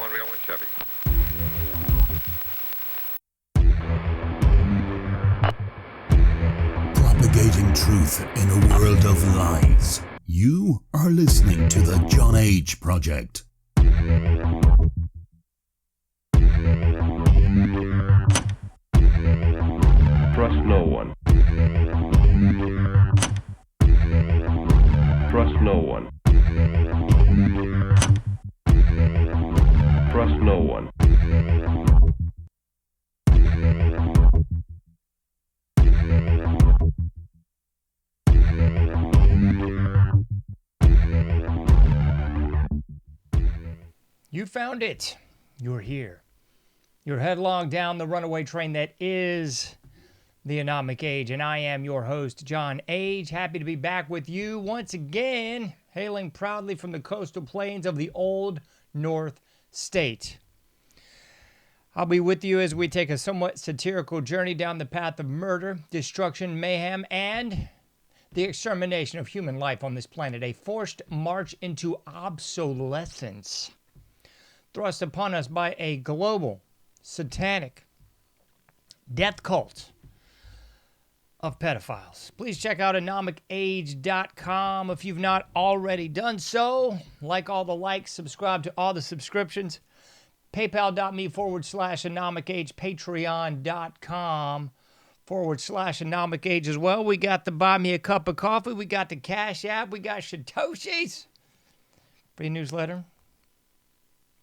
101 Chevy. Propagating truth in a world of lies. You are listening to the John H. Project. Trust no one. Trust no one. Trust no one. You found it. You're here. You're headlong down the runaway train that is the Anomic Age, and I am your host, John H. Happy to be back with you once again, hailing proudly from the coastal plains of the Old North State. I'll be with you as we take a somewhat satirical journey down the path of murder, destruction, mayhem, and the extermination of human life on this planet, a forced march into obsolescence thrust upon us by a global, satanic death cult of pedophiles. Please check out anomicage.com if you've not already done so. Like all the likes, subscribe to all the subscriptions. PayPal.me/anomicage, Patreon.com/anomicage as well. We got the Buy Me a Cup of Coffee. We got the Cash App. We got Satoshis. Free newsletter.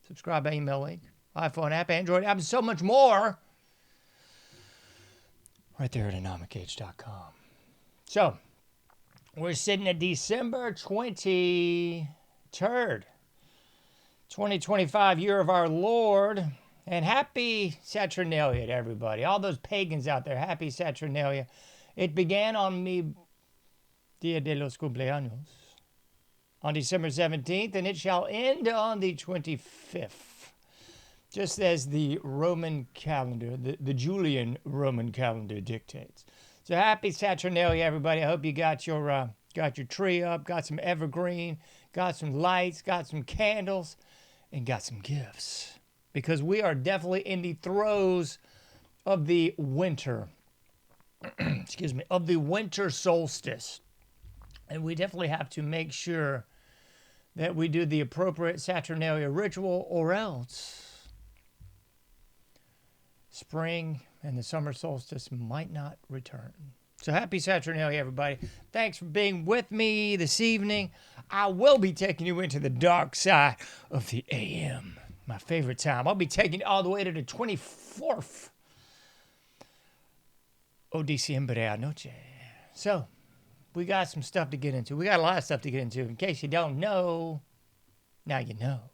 Subscribe by email link. iPhone app, Android app, and so much more. Right there at anomicage.com. So, we're sitting at December 23rd, 2025, year of our Lord. And happy Saturnalia to everybody. All those pagans out there, happy Saturnalia. It began on mi Dia de los Cumpleaños on December 17th, and it shall end on the 25th. Just as the Roman calendar, the Julian Roman calendar dictates. So happy Saturnalia, everybody. I hope you got your tree up, got some evergreen, got some lights, got some candles, and got some gifts. Because we are definitely in the throes of the winter, of the winter solstice. And we definitely have to make sure that we do the appropriate Saturnalia ritual, or else spring and the summer solstice might not return. So happy Saturnalia, everybody. Thanks for being with me this evening. I will be taking you into the dark side of the AM, my favorite time. I'll be taking you all the way to the 24th. O diciembre anoche. So, we got some stuff to get into. We got a lot of stuff to get into. In case you don't know, now you know.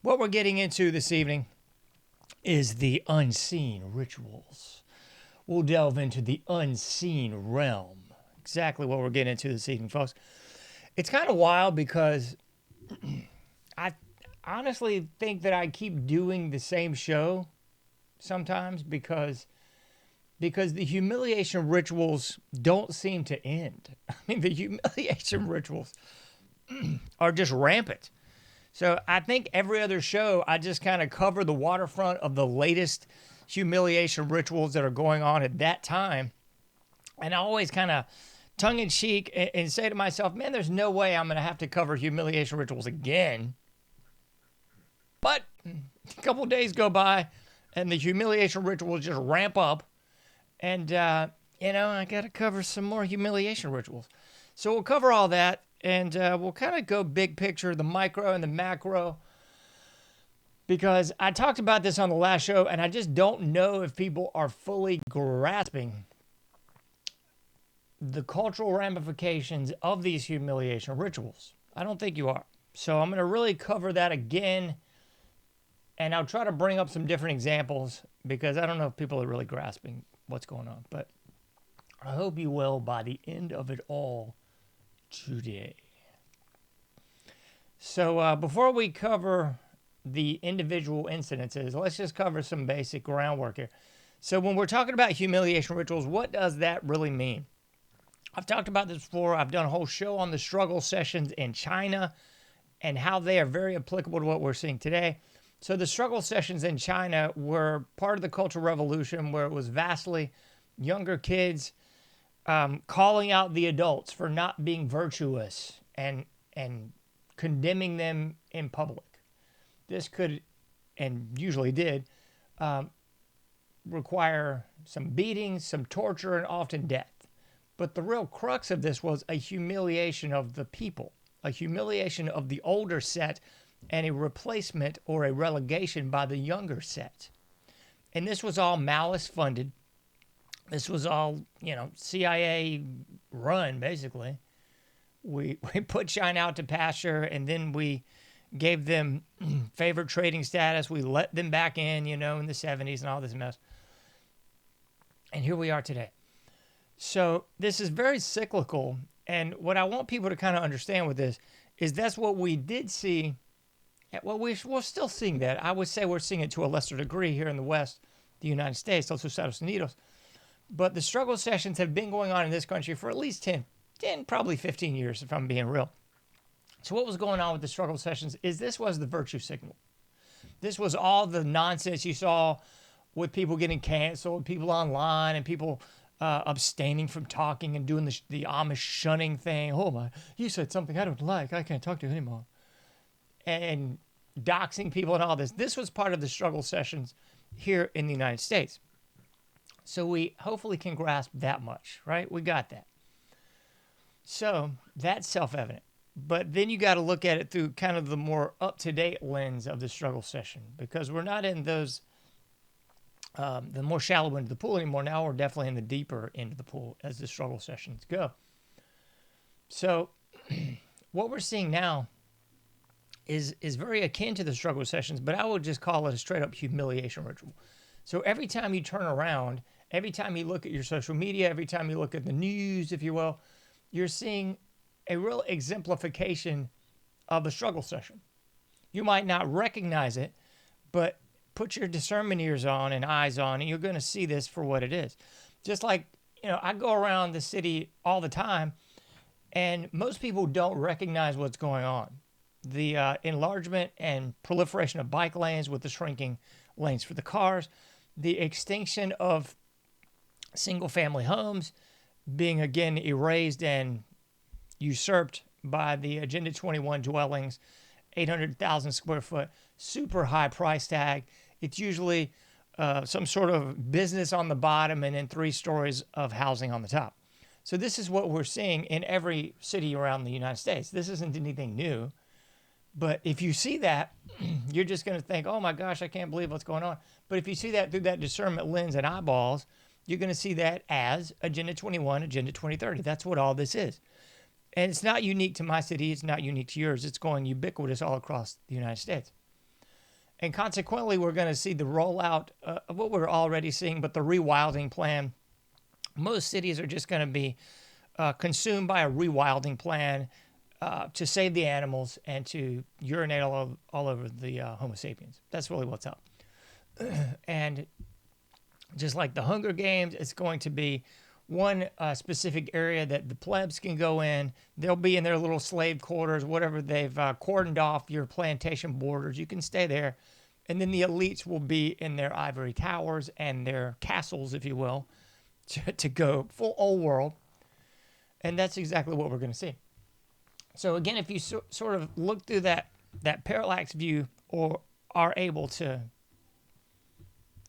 What we're getting into this evening is the unseen rituals. We'll delve into the unseen realm. Exactly what we're getting into this evening, folks. It's kind of wild because I honestly think that I keep doing the same show sometimes because the humiliation rituals don't seem to end. I mean, the humiliation rituals are just rampant. So I think every other show, I just kind of cover the waterfront of the latest humiliation rituals that are going on at that time. And I always kind of tongue-in-cheek and say to myself, man, there's no way I'm going to have to cover humiliation rituals again. But a couple days go by, and the humiliation rituals just ramp up. And, I got to cover some more humiliation rituals. So we'll cover all that, and we'll kind of go big picture, the micro and the macro, because I talked about this on the last show, and I just don't know if people are fully grasping the cultural ramifications of these humiliation rituals. I don't think you are. So I'm going to really cover that again, and I'll try to bring up some different examples, because I don't know if people are really grasping what's going on, but I hope you will by the end of it all today. So before we cover the individual incidences, let's just cover some basic groundwork here. So when we're talking about humiliation rituals, what does that really mean? I've talked about this before. I've done a whole show on the struggle sessions in China and how they are very applicable to what we're seeing today. So the struggle sessions in China were part of the Cultural Revolution, where it was vastly younger kids calling out the adults for not being virtuous and condemning them in public. This could, and usually did, require some beatings, some torture, and often death. But the real crux of this was a humiliation of the people, a humiliation of the older set, and a replacement or a relegation by the younger set. And this was all malice funded. This was all, CIA run, basically. We put China out to pasture, and then we gave them favored trading status. We let them back in, in the 70s and all this mess. And here we are today. So this is very cyclical. And what I want people to kind of understand with this is that's what we did see. Well, we're still seeing that. I would say we're seeing it to a lesser degree here in the West, the United States, Los Estados Unidos. But the struggle sessions have been going on in this country for at least 10, probably 15 years, if I'm being real. So what was going on with the struggle sessions is this was the virtue signal. This was all the nonsense you saw with people getting canceled, people online, and people abstaining from talking and doing the Amish shunning thing. Oh my, you said something I don't like. I can't talk to you anymore. And doxing people and all this. This was part of the struggle sessions here in the United States. So we hopefully can grasp that much, right? We got that. So that's self-evident. But then you got to look at it through kind of the more up-to-date lens of the struggle session, because we're not in those, the more shallow end of the pool anymore. Now we're definitely in the deeper end of the pool as the struggle sessions go. So what we're seeing now is very akin to the struggle sessions, but I would just call it a straight-up humiliation ritual. So every time you turn around, every time you look at your social media, every time you look at the news, if you will, you're seeing a real exemplification of a struggle session. You might not recognize it, but put your discernment ears on and eyes on, and you're going to see this for what it is. Just like, I go around the city all the time, and most people don't recognize what's going on. The enlargement and proliferation of bike lanes with the shrinking lanes for the cars, the extinction of single-family homes being again erased and usurped by the Agenda 21 dwellings, 800,000 square foot, super high price tag. It's usually some sort of business on the bottom and then 3 stories of housing on the top. So this is what we're seeing in every city around the United States. This isn't anything new. But if you see that, you're just going to think, oh my gosh, I can't believe what's going on. But if you see that through that discernment lens and eyeballs, you're going to see that as Agenda 21, Agenda 2030. That's what all this is. And it's not unique to my city. It's not unique to yours. It's going ubiquitous all across the United States. And consequently, we're going to see the rollout of what we're already seeing, but the rewilding plan. Most cities are just going to be consumed by a rewilding plan to save the animals and to urinate all over the Homo sapiens. That's really what's up. And just like the Hunger Games, it's going to be one specific area that the plebs can go in. They'll be in their little slave quarters, whatever they've cordoned off your plantation borders. You can stay there. And then the elites will be in their ivory towers and their castles, if you will, to go full old world. And that's exactly what we're going to see. So again, if you sort of look through that parallax view or are able to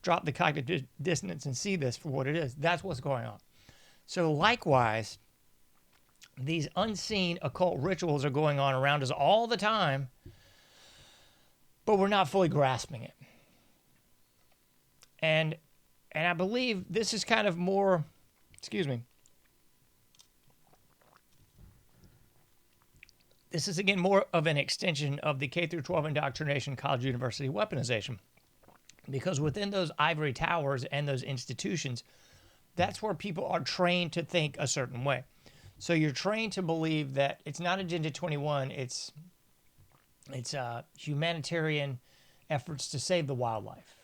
drop the cognitive dissonance and see this for what it is, that's what's going on. So likewise, these unseen occult rituals are going on around us all the time, but we're not fully grasping it. And I believe this is kind of more, this is, again, more of an extension of the K through 12 indoctrination, college, university weaponization. Because within those ivory towers and those institutions, that's where people are trained to think a certain way. So you're trained to believe that it's not Agenda 21, it's humanitarian efforts to save the wildlife.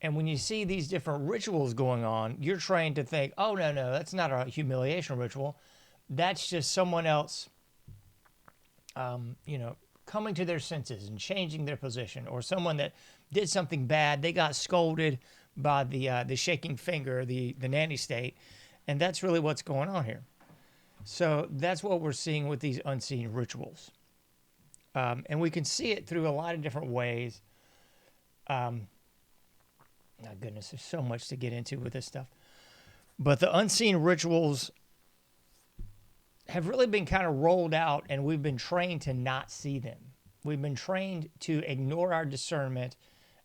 And when you see these different rituals going on, you're trained to think, oh, no, that's not a humiliation ritual. That's just someone else coming to their senses and changing their position, or someone that did something bad, they got scolded by the shaking finger, the nanny state, and that's really what's going on here. So that's what we're seeing with these unseen rituals, and we can see it through a lot of different ways. My goodness, there's so much to get into with this stuff, but the unseen rituals have really been kind of rolled out, and we've been trained to not see them. We've been trained to ignore our discernment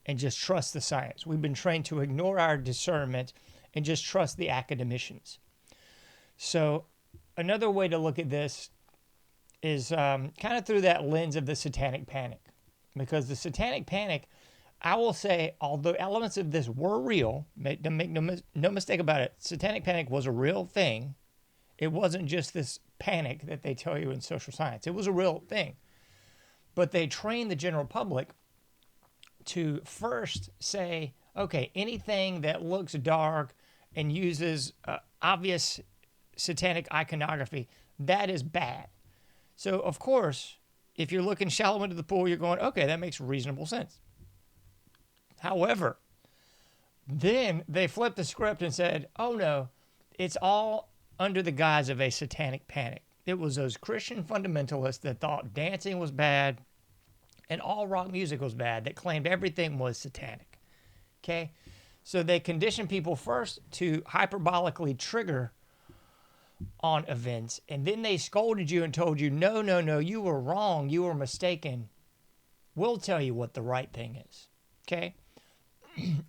and just trust the science. We've been trained to ignore our discernment and just trust the academicians. So another way to look at this is kind of through that lens of the satanic panic. Because the satanic panic, I will say, although elements of this were real, make no mistake about it, satanic panic was a real thing. It wasn't just this panic that they tell you in social science. It was a real thing. But they trained the general public to first say, okay, anything that looks dark and uses obvious satanic iconography, that is bad. So, of course, if you're looking shallow into the pool, you're going, okay, that makes reasonable sense. However, then they flipped the script and said, oh no, it's all under the guise of a satanic panic. It was those Christian fundamentalists that thought dancing was bad and all rock music was bad, that claimed everything was satanic. Okay? So they conditioned people first to hyperbolically trigger on events, and then they scolded you and told you, no, you were wrong, you were mistaken. We'll tell you what the right thing is. Okay?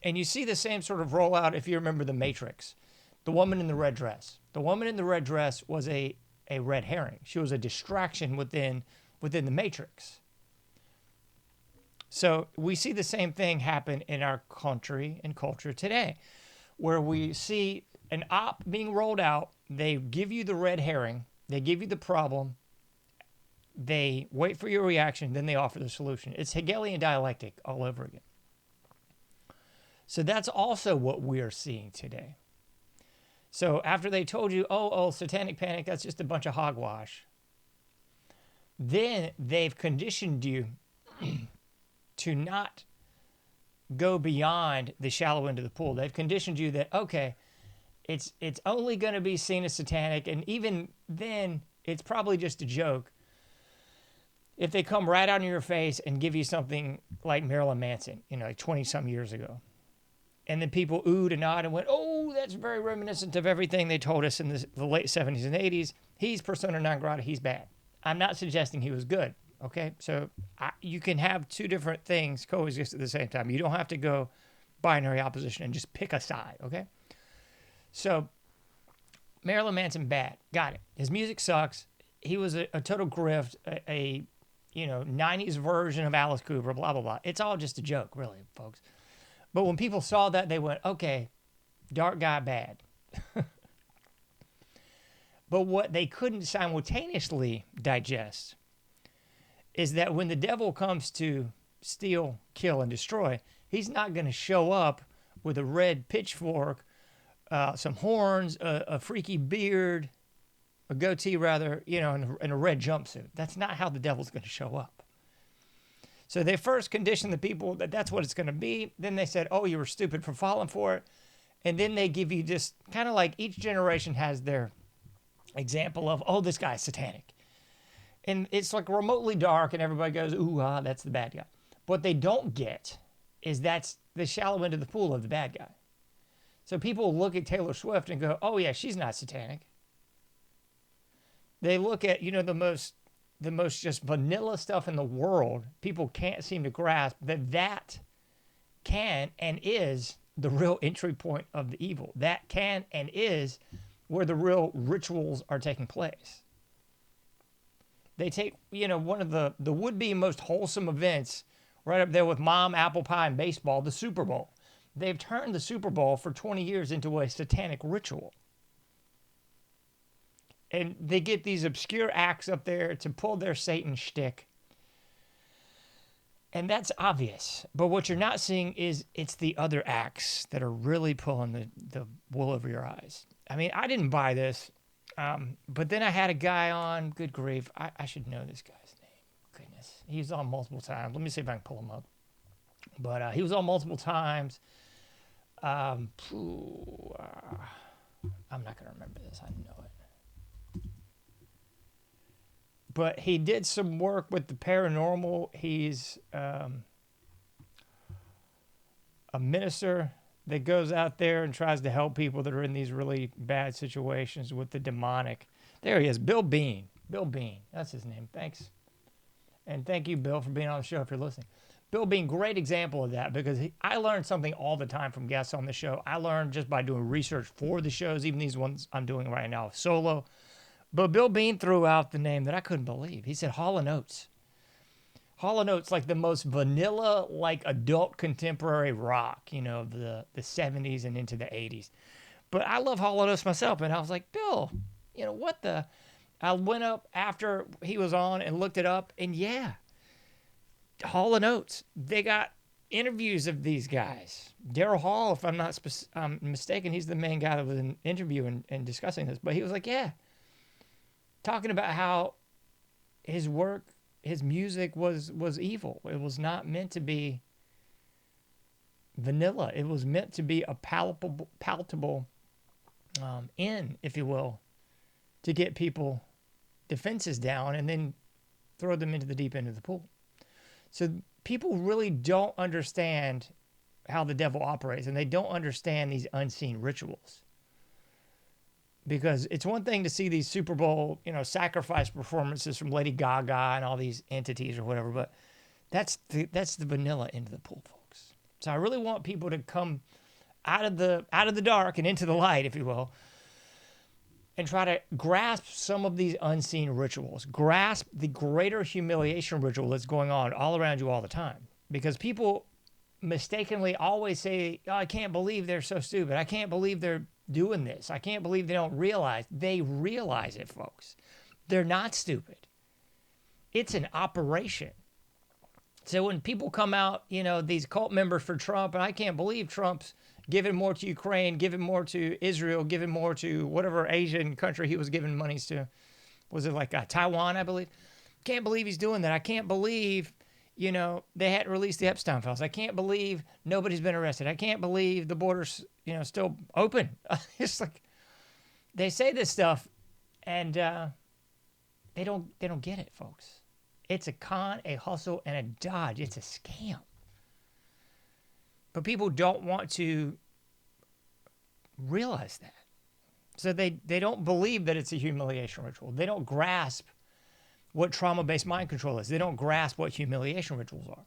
And you see the same sort of rollout if you remember The Matrix. The woman in the red dress. The woman in the red dress was a red herring. She was a distraction within the Matrix. So we see the same thing happen in our country and culture today, where we see an op being rolled out. They give you the red herring. They give you the problem. They wait for your reaction. Then they offer the solution. It's Hegelian dialectic all over again. So that's also what we are seeing today. So after they told you, oh, satanic panic, that's just a bunch of hogwash, then they've conditioned you to not go beyond the shallow end of the pool. They've conditioned you that, okay, it's only going to be seen as satanic, and even then, it's probably just a joke if they come right out in your face and give you something like Marilyn Manson, like 20-some years ago. And then people oohed and awed and went, oh, that's very reminiscent of everything they told us in the late 70s and 80s. He's persona non grata. He's bad. I'm not suggesting he was good, okay? So you can have two different things coexist at the same time. You don't have to go binary opposition and just pick a side, okay? So Marilyn Manson, bad. Got it. His music sucks. He was a total grift, a 90s version of Alice Cooper, blah, blah, blah. It's all just a joke, really, folks. But when people saw that, they went, okay, dark guy, bad. But what they couldn't simultaneously digest is that when the devil comes to steal, kill, and destroy, he's not going to show up with a red pitchfork, some horns, a freaky beard, a goatee rather, and a red jumpsuit. That's not how the devil's going to show up. So they first conditioned the people that that's what it's going to be. Then they said, oh, you were stupid for falling for it. And then they give you just kind of like each generation has their example of, oh, this guy's satanic. And it's like remotely dark and everybody goes, ooh, that's the bad guy. What they don't get is that's the shallow end of the pool of the bad guy. So people look at Taylor Swift and go, oh, yeah, she's not satanic. They look at, the most just vanilla stuff in the world. People can't seem to grasp that can and is the real entry point of the evil. That can and is where the real rituals are taking place. They take, one of the would-be most wholesome events right up there with mom, apple pie, and baseball, the Super Bowl. They've turned the Super Bowl for 20 years into a satanic ritual. And they get these obscure acts up there to pull their Satan shtick. And that's obvious. But what you're not seeing is it's the other acts that are really pulling the wool over your eyes. I mean, I didn't buy this. But then I had a guy on, good grief, I should know this guy's name. goodness. He was on multiple times. Let me see if I can pull him up. But he was on multiple times. I'm not going to remember this. I know it. But he did some work with the paranormal. He's a minister that goes out there and tries to help people that are in these really bad situations with the demonic. There he is, Bill Bean. Bill Bean, that's his name. Thanks. And thank you, Bill, for being on the show if you're listening. Bill Bean, great example of that because I learn something all the time from guests on the show. I learn just by doing research for the shows, even these ones I'm doing right now, solo. But Bill Bean threw out the name that I couldn't believe. He said Hall & Oates. Hall & Oates, like the most vanilla, like adult contemporary rock, the 70s and into the 80s. But I love Hall & Oates myself, and I was like, Bill, what the... I went up after he was on and looked it up, and yeah, Hall & Oates, they got interviews of these guys. Daryl Hall, if I'm not mistaken, he's the main guy that was in interview and discussing this. But he was like, yeah, talking about how his work, his music was evil. It was not meant to be vanilla. It was meant to be a palatable end, if you will, to get people defenses down and then throw them into the deep end of the pool. So people really don't understand how the devil operates, and they don't understand these unseen rituals. Because it's one thing to see these Super Bowl, sacrifice performances from Lady Gaga and all these entities or whatever, but that's the vanilla end of the pool, folks. So I really want people to come out of the dark and into the light, if you will, and try to grasp some of these unseen rituals. Grasp the greater humiliation ritual that's going on all around you all the time. Because people mistakenly always say, oh, I can't believe they're so stupid. I can't believe they're doing this. I can't believe they don't realize. They realize it, folks. They're not stupid. It's an operation. So when people come out, these cult members for Trump, and I can't believe Trump's giving more to Ukraine, giving more to Israel, giving more to whatever Asian country he was giving monies to. Was it like Taiwan, I believe? Can't believe he's doing that. I can't believe, they hadn't released the Epstein files. I can't believe nobody's been arrested. I can't believe the border's, still open. It's like they say this stuff and they don't get it, folks. It's a con, a hustle, and a dodge. It's a scam. But people don't want to realize that. So they don't believe that it's a humiliation ritual. They don't grasp what trauma-based mind control is. They don't grasp what humiliation rituals are.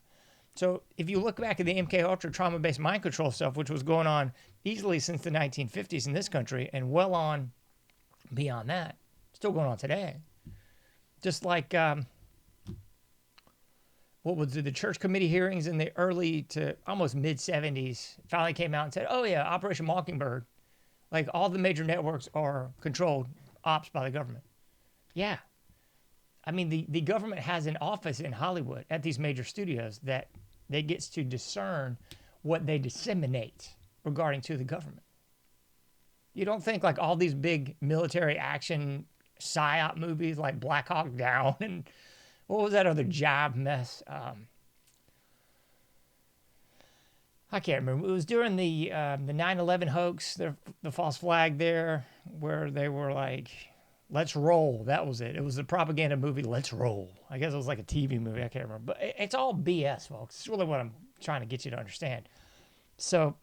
So if you look back at the MK Ultra trauma-based mind control stuff, which was going on easily since the 1950s in this country and well on beyond that, still going on today. Just like... what was the church committee hearings in the early to almost mid-70s finally came out and said, oh, yeah, Operation Mockingbird. Like, all the major networks are controlled ops by the government. Yeah. I mean, the government has an office in Hollywood at these major studios that gets to discern what they disseminate regarding to the government. You don't think, like, all these big military action psyop movies like Black Hawk Down and... what was that other job mess? I can't remember. It was during the 9/11 hoax, the false flag there, where they were like, let's roll. That was it. It was the propaganda movie, Let's Roll. I guess it was like a TV movie. I can't remember. But it's all BS, folks. It's really what I'm trying to get you to understand. So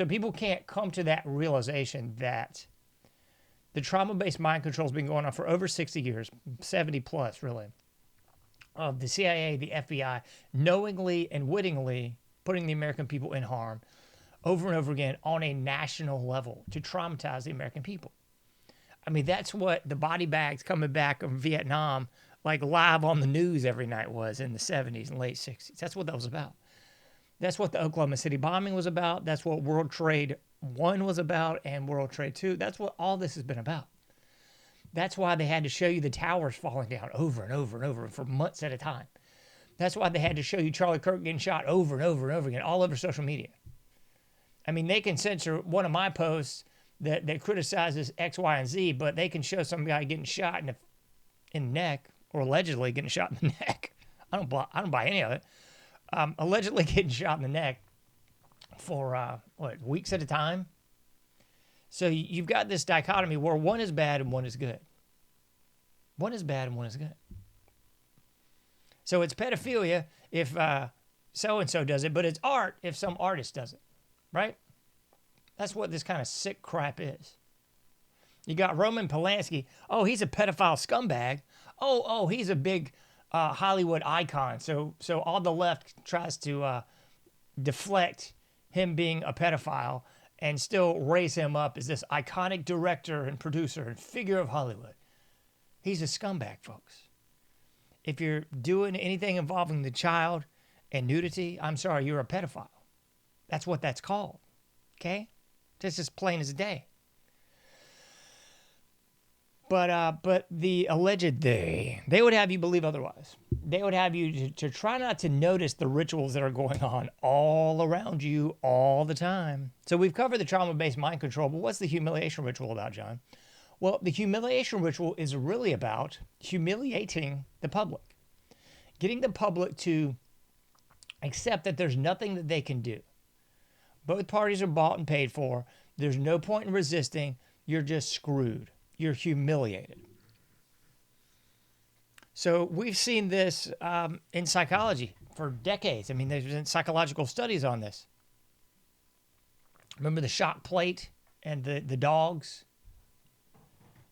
people can't come to that realization that the trauma-based mind control has been going on for over 60 years, 70 plus, really. Of the CIA, the FBI, knowingly and wittingly putting the American people in harm over and over again on a national level to traumatize the American people. I mean, that's what the body bags coming back from Vietnam, like live on the news every night was in the 70s and late 60s. That's what that was about. That's what the Oklahoma City bombing was about. That's what World Trade I was about and World Trade II. That's what all this has been about. That's why they had to show you the towers falling down over and over and over for months at a time. That's why they had to show you Charlie Kirk getting shot over and over and over again, all over social media. I mean, they can censor one of my posts that criticizes X, Y, and Z, but they can show some guy getting shot in the neck or allegedly getting shot in the neck. I don't buy any of it. Allegedly getting shot in the neck for weeks at a time. So you've got this dichotomy where one is bad and one is good. One is bad and one is good. So it's pedophilia if so-and-so does it, but it's art if some artist does it, right? That's what this kind of sick crap is. You got Roman Polanski. Oh, he's a pedophile scumbag. Oh, he's a big Hollywood icon. So all the left tries to deflect him being a pedophile and still raise him up as this iconic director and producer and figure of Hollywood. He's a scumbag, folks. If you're doing anything involving the child and nudity, I'm sorry, you're a pedophile. That's what that's called. Okay? Just as plain as day. But the alleged they would have you believe otherwise. They would have you to try not to notice the rituals that are going on all around you all the time. So we've covered the trauma-based mind control, but what's the humiliation ritual about, John? Well, the humiliation ritual is really about humiliating the public. Getting the public to accept that there's nothing that they can do. Both parties are bought and paid for. There's no point in resisting. You're just screwed. You're humiliated. So we've seen this in psychology for decades. I mean, there's been psychological studies on this. Remember the shock plate and the dogs?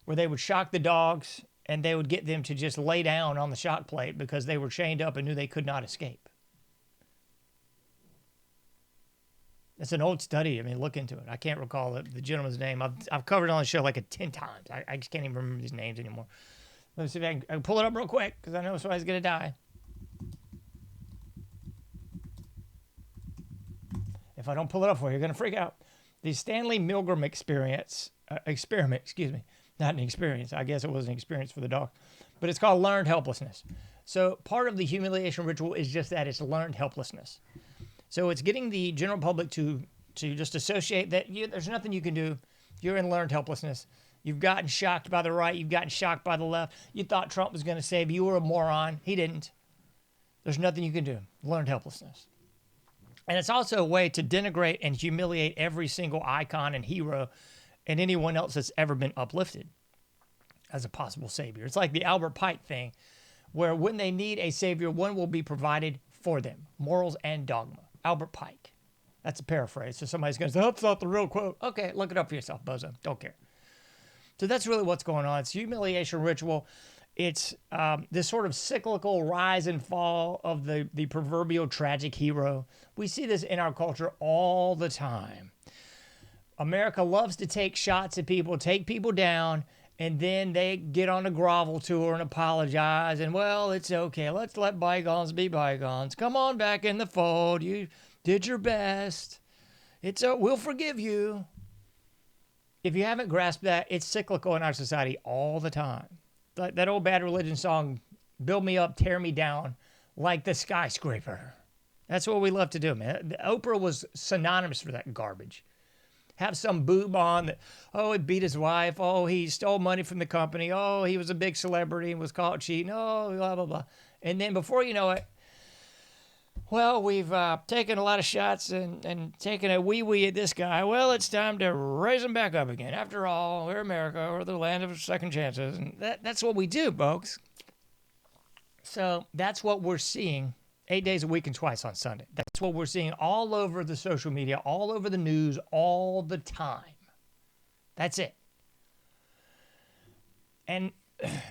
Where they would shock the dogs and they would get them to just lay down on the shock plate because they were chained up and knew they could not escape. It's an old study. I mean, look into it. I can't recall the gentleman's name. I've covered it on the show like 10 times. I just can't even remember these names anymore. Let me see if I can pull it up real quick because I know somebody's going to die. If I don't pull it up for you, you're going to freak out. The Stanley Milgram experiment, not an experience. I guess it was an experience for the dog. But it's called learned helplessness. So part of the humiliation ritual is just that. It's learned helplessness. So it's getting the general public to just associate that there's nothing you can do. You're in learned helplessness. You've gotten shocked by the right. You've gotten shocked by the left. You thought Trump was going to save you. You were a moron. He didn't. There's nothing you can do. Learned helplessness. And it's also a way to denigrate and humiliate every single icon and hero and anyone else that's ever been uplifted as a possible savior. It's like the Albert Pike thing, where when they need a savior, one will be provided for them. Morals and dogma. Albert Pike. That's a paraphrase. So somebody's going to say, that's not the real quote. Okay, look it up for yourself, bozo. Don't care. So that's really what's going on. It's humiliation ritual. It's this sort of cyclical rise and fall of the proverbial tragic hero. We see this in our culture all the time. America loves to take shots at people, take people down, and then they get on a grovel tour and apologize. And, well, it's okay. Let's let bygones be bygones. Come on back in the fold. You did your best. We'll forgive you. If you haven't grasped that, it's cyclical in our society all the time. That old Bad Religion song, build me up, tear me down, like the skyscraper. That's what we love to do, man. Oprah was synonymous for that garbage. Have some boob on that, he beat his wife. Oh, he stole money from the company. Oh, he was a big celebrity and was caught cheating. Oh, blah, blah, blah. And then before you know it, well, we've taken a lot of shots and taken a wee-wee at this guy. Well, it's time to raise him back up again. After all, we're America. We're the land of second chances. And that's what we do, folks. So that's what we're seeing 8 days a week and twice on Sunday. That's what we're seeing all over the social media, all over the news, all the time. That's it. And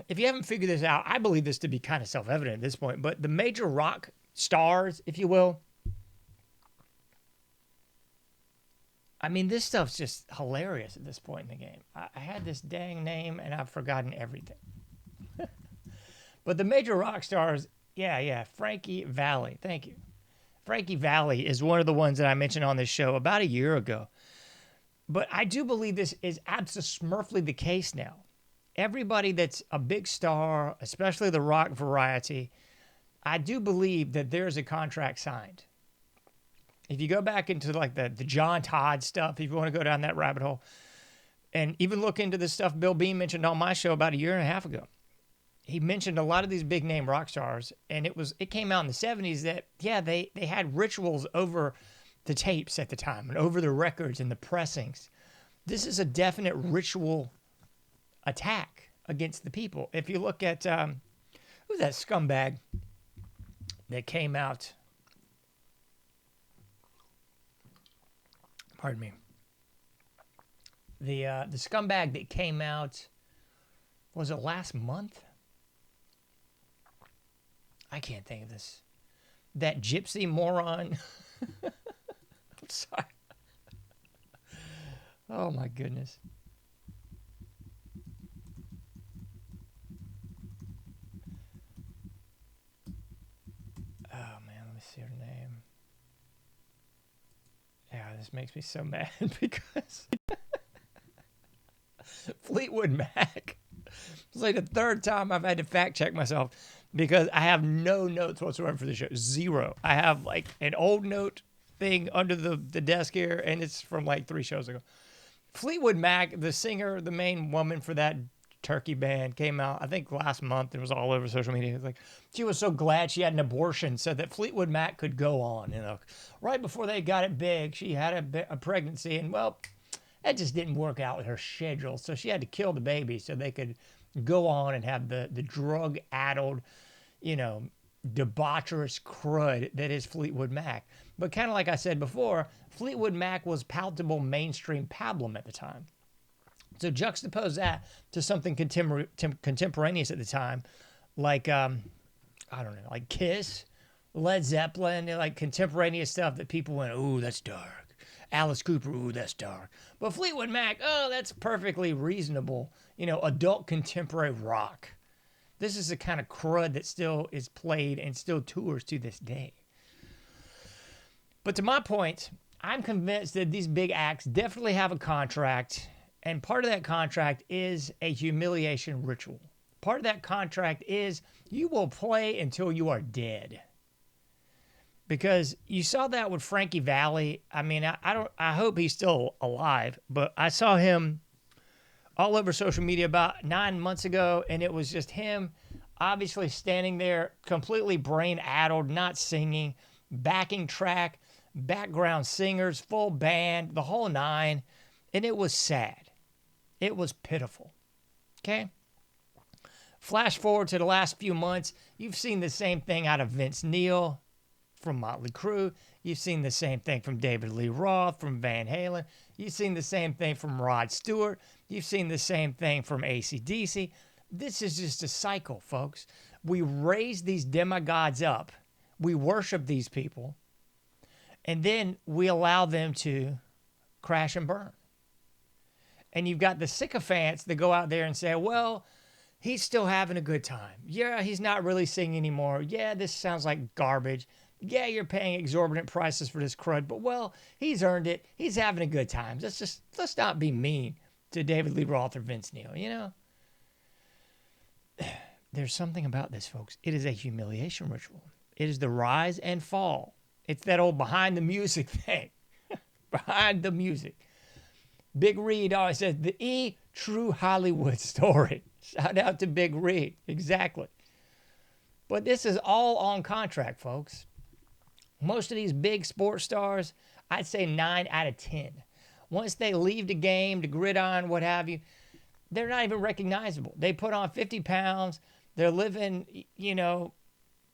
if you haven't figured this out, I believe this to be kind of self-evident at this point, but the major rock stars, if you will, I mean, this stuff's just hilarious at this point in the game. I had this dang name and I've forgotten everything. But the major rock stars, yeah, Frankie Valli. Thank you. Frankie Valli is one of the ones that I mentioned on this show about a year ago. But I do believe this is absolutely the case now. Everybody that's a big star, especially the rock variety, I do believe that there's a contract signed. If you go back into like the John Todd stuff, if you want to go down that rabbit hole, and even look into the stuff Bill Bean mentioned on my show about a year and a half ago, he mentioned a lot of these big name rock stars, and it came out in the 70s that, yeah, they had rituals over the tapes at the time and over the records and the pressings. This is a definite ritual attack against the people. If you look at, who's that scumbag that came out? Pardon me. The scumbag that came out, was it last month? I can't think of this. That gypsy moron. I'm sorry. Oh my goodness. Oh man, let me see her name. Yeah, this makes me so mad because Fleetwood Mac. It's like the third time I've had to fact check myself because I have no notes whatsoever for the show. Zero. I have like an old note thing under the desk here, and it's from like 3 shows ago. Fleetwood Mac, the singer, the main woman for that Turkey band, came out, I think last month. It was all over social media. It was like she was so glad she had an abortion so that Fleetwood Mac could go on. You know, right before they got it big, she had a pregnancy, and well, that just didn't work out with her schedule. So she had to kill the baby so they could go on and have the drug-addled, you know, debaucherous crud that is Fleetwood Mac. But kind of like I said before, Fleetwood Mac was palatable mainstream pablum at the time. So juxtapose that to something contemporaneous at the time, like, I don't know, like Kiss, Led Zeppelin, like contemporaneous stuff that people went, ooh, that's dark. Alice Cooper, ooh, that's dark. But Fleetwood Mac, oh, that's perfectly reasonable, you know, adult contemporary rock. This is the kind of crud that still is played and still tours to this day. But to my point, I'm convinced that these big acts definitely have a contract, and part of that contract is a humiliation ritual. Part of that contract is you will play until you are dead. Because you saw that with Frankie Valli. I mean, I hope he's still alive, but I saw him all over social media about 9 months ago, and it was just him obviously standing there completely brain-addled, not singing, backing track, background singers, full band, the whole nine, and it was sad. It was pitiful. Okay? Flash forward to the last few months, you've seen the same thing out of Vince Neil from Motley Crue. You've seen the same thing from David Lee Roth, from Van Halen. You've seen the same thing from Rod Stewart. You've seen the same thing from AC/DC. This is just a cycle, folks. We raise these demigods up. We worship these people. And then we allow them to crash and burn. And you've got the sycophants that go out there and say, well, he's still having a good time. Yeah, he's not really singing anymore. Yeah, this sounds like garbage. Yeah, you're paying exorbitant prices for this crud, but well, he's earned it. He's having a good time. Let's not be mean to David Lee Roth or Vince Neil, you know? There's something about this, folks. It is a humiliation ritual. It is the rise and fall. It's that old behind the music thing. Behind the music. Big Reed always says, the true Hollywood story. Shout out to Big Reed. Exactly. But this is all on contract, folks. Most of these big sports stars, I'd say 9 out of 10. Once they leave the game, the gridiron, what have you, they're not even recognizable. They put on 50 pounds. They're living, you know,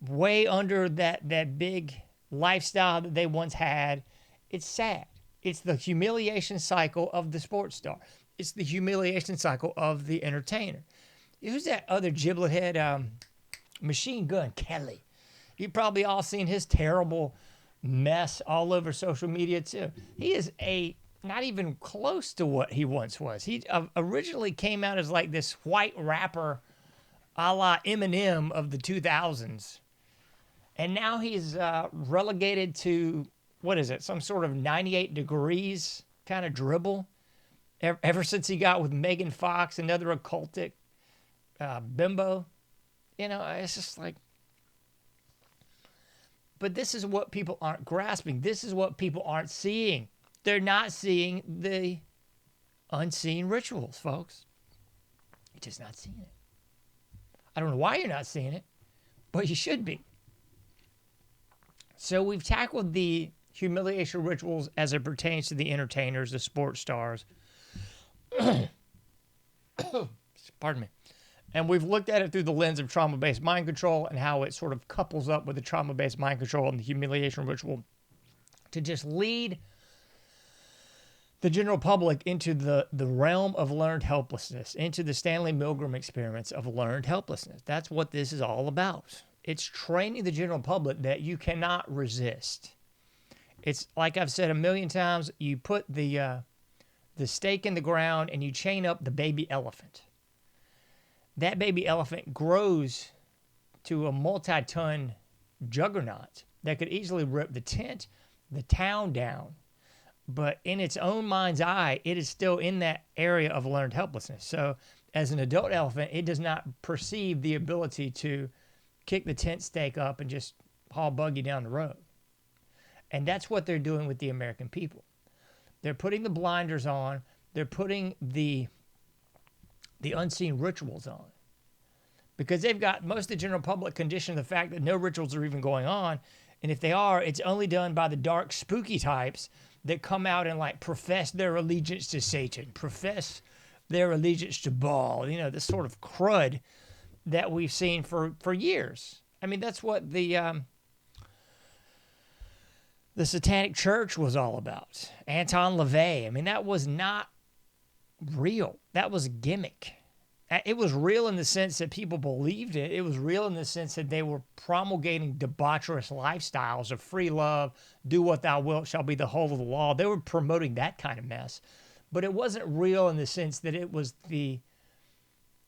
way under that big lifestyle that they once had. It's sad. It's the humiliation cycle of the sports star. It's the humiliation cycle of the entertainer. Who's that other giblet head? Machine Gun Kelly. You've probably all seen his terrible mess all over social media too. He is not even close to what he once was. He originally came out as like this white rapper a la Eminem of the 2000s. And now he's relegated to, what is it, some sort of 98 degrees kind of dribble. Ever since he got with Megan Fox, another occultic bimbo. You know, it's just like, but this is what people aren't grasping. This is what people aren't seeing. They're not seeing the unseen rituals, folks. They're just not seeing it. I don't know why you're not seeing it, but you should be. So we've tackled the humiliation rituals as it pertains to the entertainers, the sports stars. Pardon me. And we've looked at it through the lens of trauma-based mind control and how it sort of couples up with the trauma-based mind control and the humiliation ritual to just lead the general public into the realm of learned helplessness, into the Stanley Milgram experiments of learned helplessness. That's what this is all about. It's training the general public that you cannot resist. It's like I've said a million times, you put the stake in the ground and you chain up the baby elephant. That baby elephant grows to a multi-ton juggernaut that could easily rip the tent, the town down. But in its own mind's eye, it is still in that area of learned helplessness. So as an adult elephant, it does not perceive the ability to kick the tent stake up and just haul buggy down the road. And that's what they're doing with the American people. They're putting the blinders on. They're putting the unseen rituals on. Because they've got most of the general public conditioned to the fact that no rituals are even going on. And if they are, it's only done by the dark, spooky types that come out and like profess their allegiance to Satan, profess their allegiance to Baal, you know, this sort of crud that we've seen for years. I mean, that's what the Satanic Church was all about. Anton LaVey. I mean, that was not real. That was a gimmick. It was real in the sense that people believed it. It was real in the sense that they were promulgating debaucherous lifestyles of free love, do what thou wilt shall be the whole of the law. They were promoting that kind of mess. But it wasn't real in the sense that it was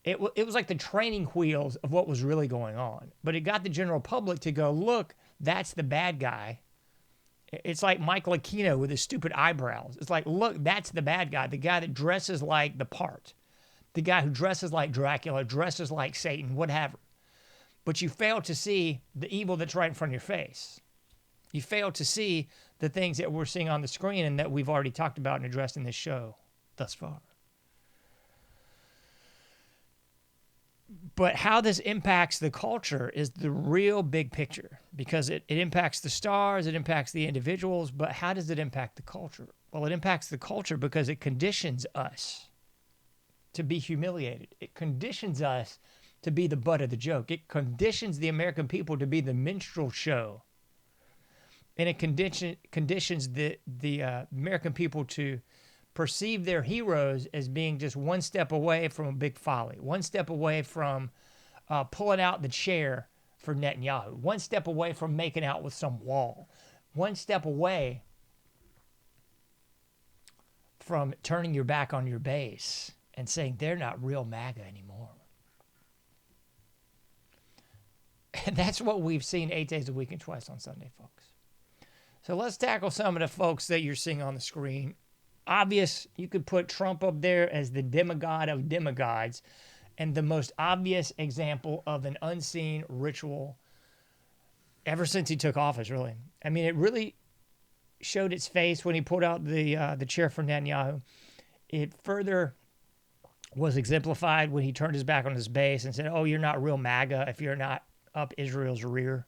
it was like the training wheels of what was really going on. But it got the general public to go, look, that's the bad guy. It's like Michael Aquino with his stupid eyebrows. It's like, look, that's the bad guy, the guy that dresses like the part. The guy who dresses like Dracula, dresses like Satan, whatever. But you fail to see the evil that's right in front of your face. You fail to see the things that we're seeing on the screen and that we've already talked about and addressed in this show thus far. But how this impacts the culture is the real big picture, because it impacts the stars, it impacts the individuals, but how does it impact the culture? Well, it impacts the culture because it conditions us to be humiliated. It conditions us to be the butt of the joke. It conditions the American people to be the minstrel show. And it conditions the American people to perceive their heroes as being just one step away from a big folly, one step away from pulling out the chair for Netanyahu, one step away from making out with some wall, one step away from turning your back on your base and saying they're not real MAGA anymore. And that's what we've seen 8 days a week and twice on Sunday, folks. So let's tackle some of the folks that you're seeing on the screen. Obvious, you could put Trump up there as the demigod of demigods and the most obvious example of an unseen ritual ever since he took office, really. I mean, it really showed its face when he pulled out the chair for Netanyahu. It further was exemplified when he turned his back on his base and said, oh, you're not real MAGA if you're not up Israel's rear.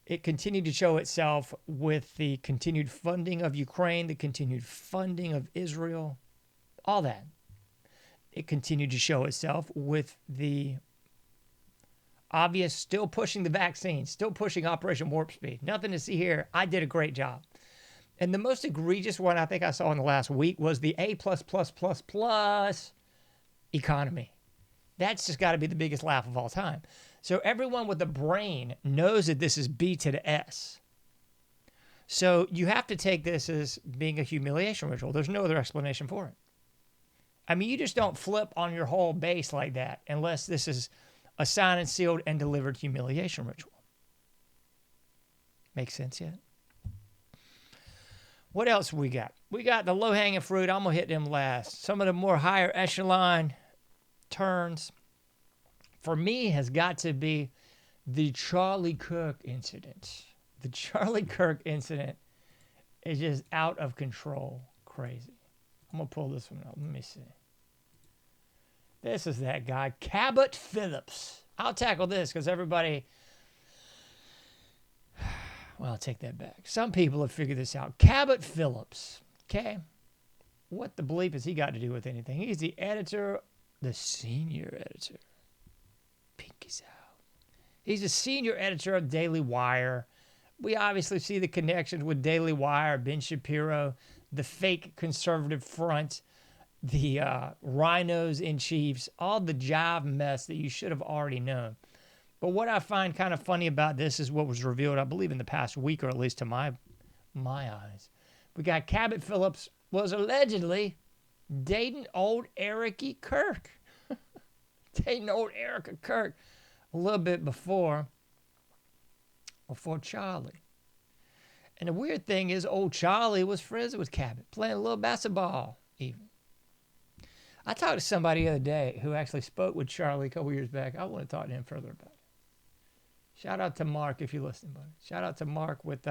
It continued to show itself with the continued funding of Ukraine, the continued funding of Israel, all that. It continued to show itself with the obvious still pushing the vaccine, still pushing Operation Warp Speed. Nothing to see here. I did a great job. And the most egregious one I think I saw in the last week was the A++++ economy. That's just got to be the biggest laugh of all time. So everyone with a brain knows that this is B to the S. So you have to take this as being a humiliation ritual. There's no other explanation for it. I mean, you just don't flip on your whole base like that unless this is a signed and sealed and delivered humiliation ritual. Make sense yet? What else we got? We got the low-hanging fruit. I'm going to hit them last. Some of the more higher echelon turns for me has got to be the Charlie Kirk incident. The Charlie Kirk incident is just out of control crazy. I'm going to pull this one up. Let me see. This is that guy, Cabot Phillips. I'll tackle this because everybody. Well, I'll take that back. Some people have figured this out. Cabot Phillips. Okay. What the bleep has he got to do with anything? He's the editor, the senior editor. Pinky's out. He's the senior editor of Daily Wire. We obviously see the connections with Daily Wire, Ben Shapiro, the fake conservative front, the rhinos in chiefs, all the jive mess that you should have already known. But what I find kind of funny about this is what was revealed, I believe, in the past week, or at least to my eyes. We got Cabot Phillips was allegedly dating old Erica Kirk. Dating old Erica Kirk a little bit before Charlie. And the weird thing is old Charlie was friends with Cabot, playing a little basketball even. I talked to somebody the other day who actually spoke with Charlie a couple years back. I want to talk to him further about it. Shout out to Mark if you're listening, buddy. Shout out to Mark with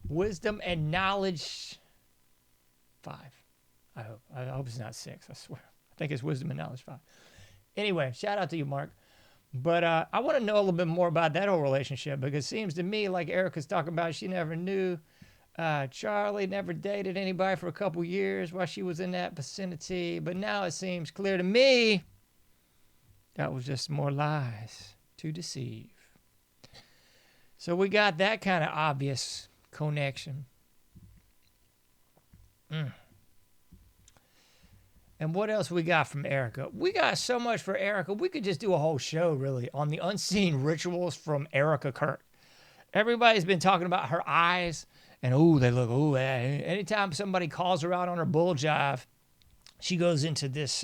Wisdom and Knowledge 5. I hope it's not 6, I swear. I think it's Wisdom and Knowledge 5. Anyway, shout out to you, Mark. But I want to know a little bit more about that whole relationship because it seems to me like Erica's talking about she never knew Charlie, never dated anybody for a couple years while she was in that vicinity. But now it seems clear to me that was just more lies to deceive. So we got that kind of obvious connection. And what else we got from Erica? We got so much for Erica. We could just do a whole show, really, on the unseen rituals from Erica Kirk. Everybody's been talking about her eyes, and they look, anytime somebody calls her out on her bull jive, she goes into this,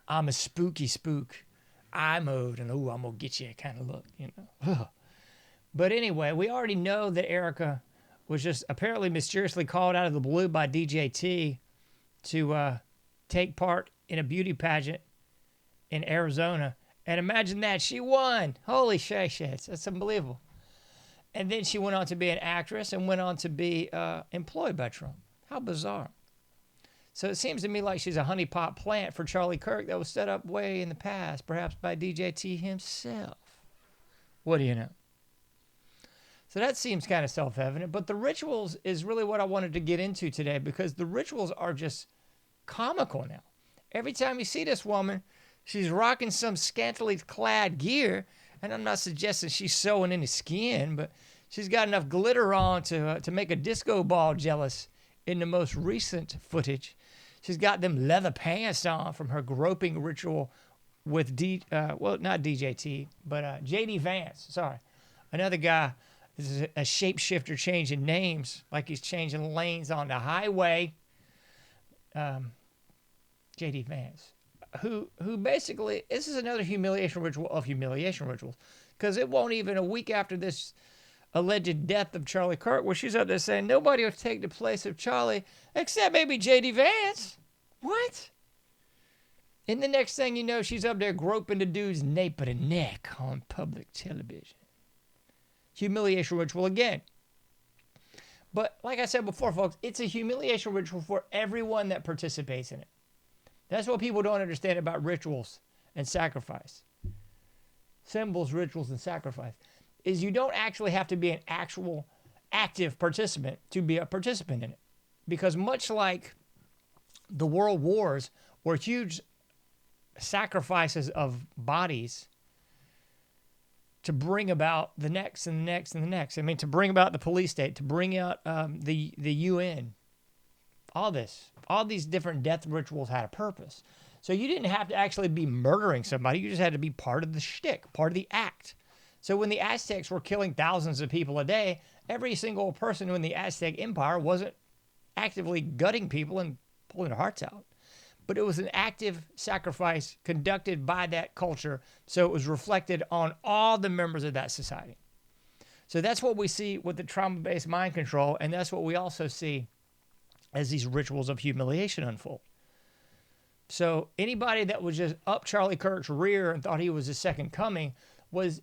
I'm a spooky spook eye mode, and I'm going to get you kind of look, you know. But anyway, we already know that Erica was just apparently mysteriously called out of the blue by DJT to take part in a beauty pageant in Arizona. And imagine that, she won. Holy shit, that's unbelievable. And then she went on to be an actress and went on to be employed by Trump. How bizarre. So it seems to me like she's a honeypot plant for Charlie Kirk that was set up way in the past, perhaps by DJT himself. What do you know? So that seems kind of self-evident, but the rituals is really what I wanted to get into today because the rituals are just comical now. Every time you see this woman, she's rocking some scantily clad gear, and I'm not suggesting she's sewing any skin, but she's got enough glitter on to make a disco ball jealous in the most recent footage. She's got them leather pants on from her groping ritual with not DJT, but JD Vance. Sorry, another guy. This is a shapeshifter changing names, like he's changing lanes on the highway. JD Vance, who basically, this is another humiliation ritual of humiliation rituals, because it won't even a week after this alleged death of Charlie Kirk, where she's up there saying nobody will take the place of Charlie except maybe JD Vance. What? And the next thing you know, she's up there groping the dude's nape of the neck on public television. Humiliation ritual again. But like I said before, folks, it's a humiliation ritual for everyone that participates in it. That's what people don't understand about rituals and sacrifice. Symbols, rituals, and sacrifice. Is you don't actually have to be an actual active participant to be a participant in it. Because much like the world wars were huge sacrifices of bodies to bring about the next and the next and the next. I mean, to bring about the police state, to bring out the UN. All these different death rituals had a purpose. So you didn't have to actually be murdering somebody. You just had to be part of the shtick, part of the act. So when the Aztecs were killing thousands of people a day, every single person in the Aztec Empire wasn't actively gutting people and pulling their hearts out. But it was an active sacrifice conducted by that culture, so it was reflected on all the members of that society. So that's what we see with the trauma-based mind control, and that's what we also see as these rituals of humiliation unfold. So anybody that was just up Charlie Kirk's rear and thought he was the second coming was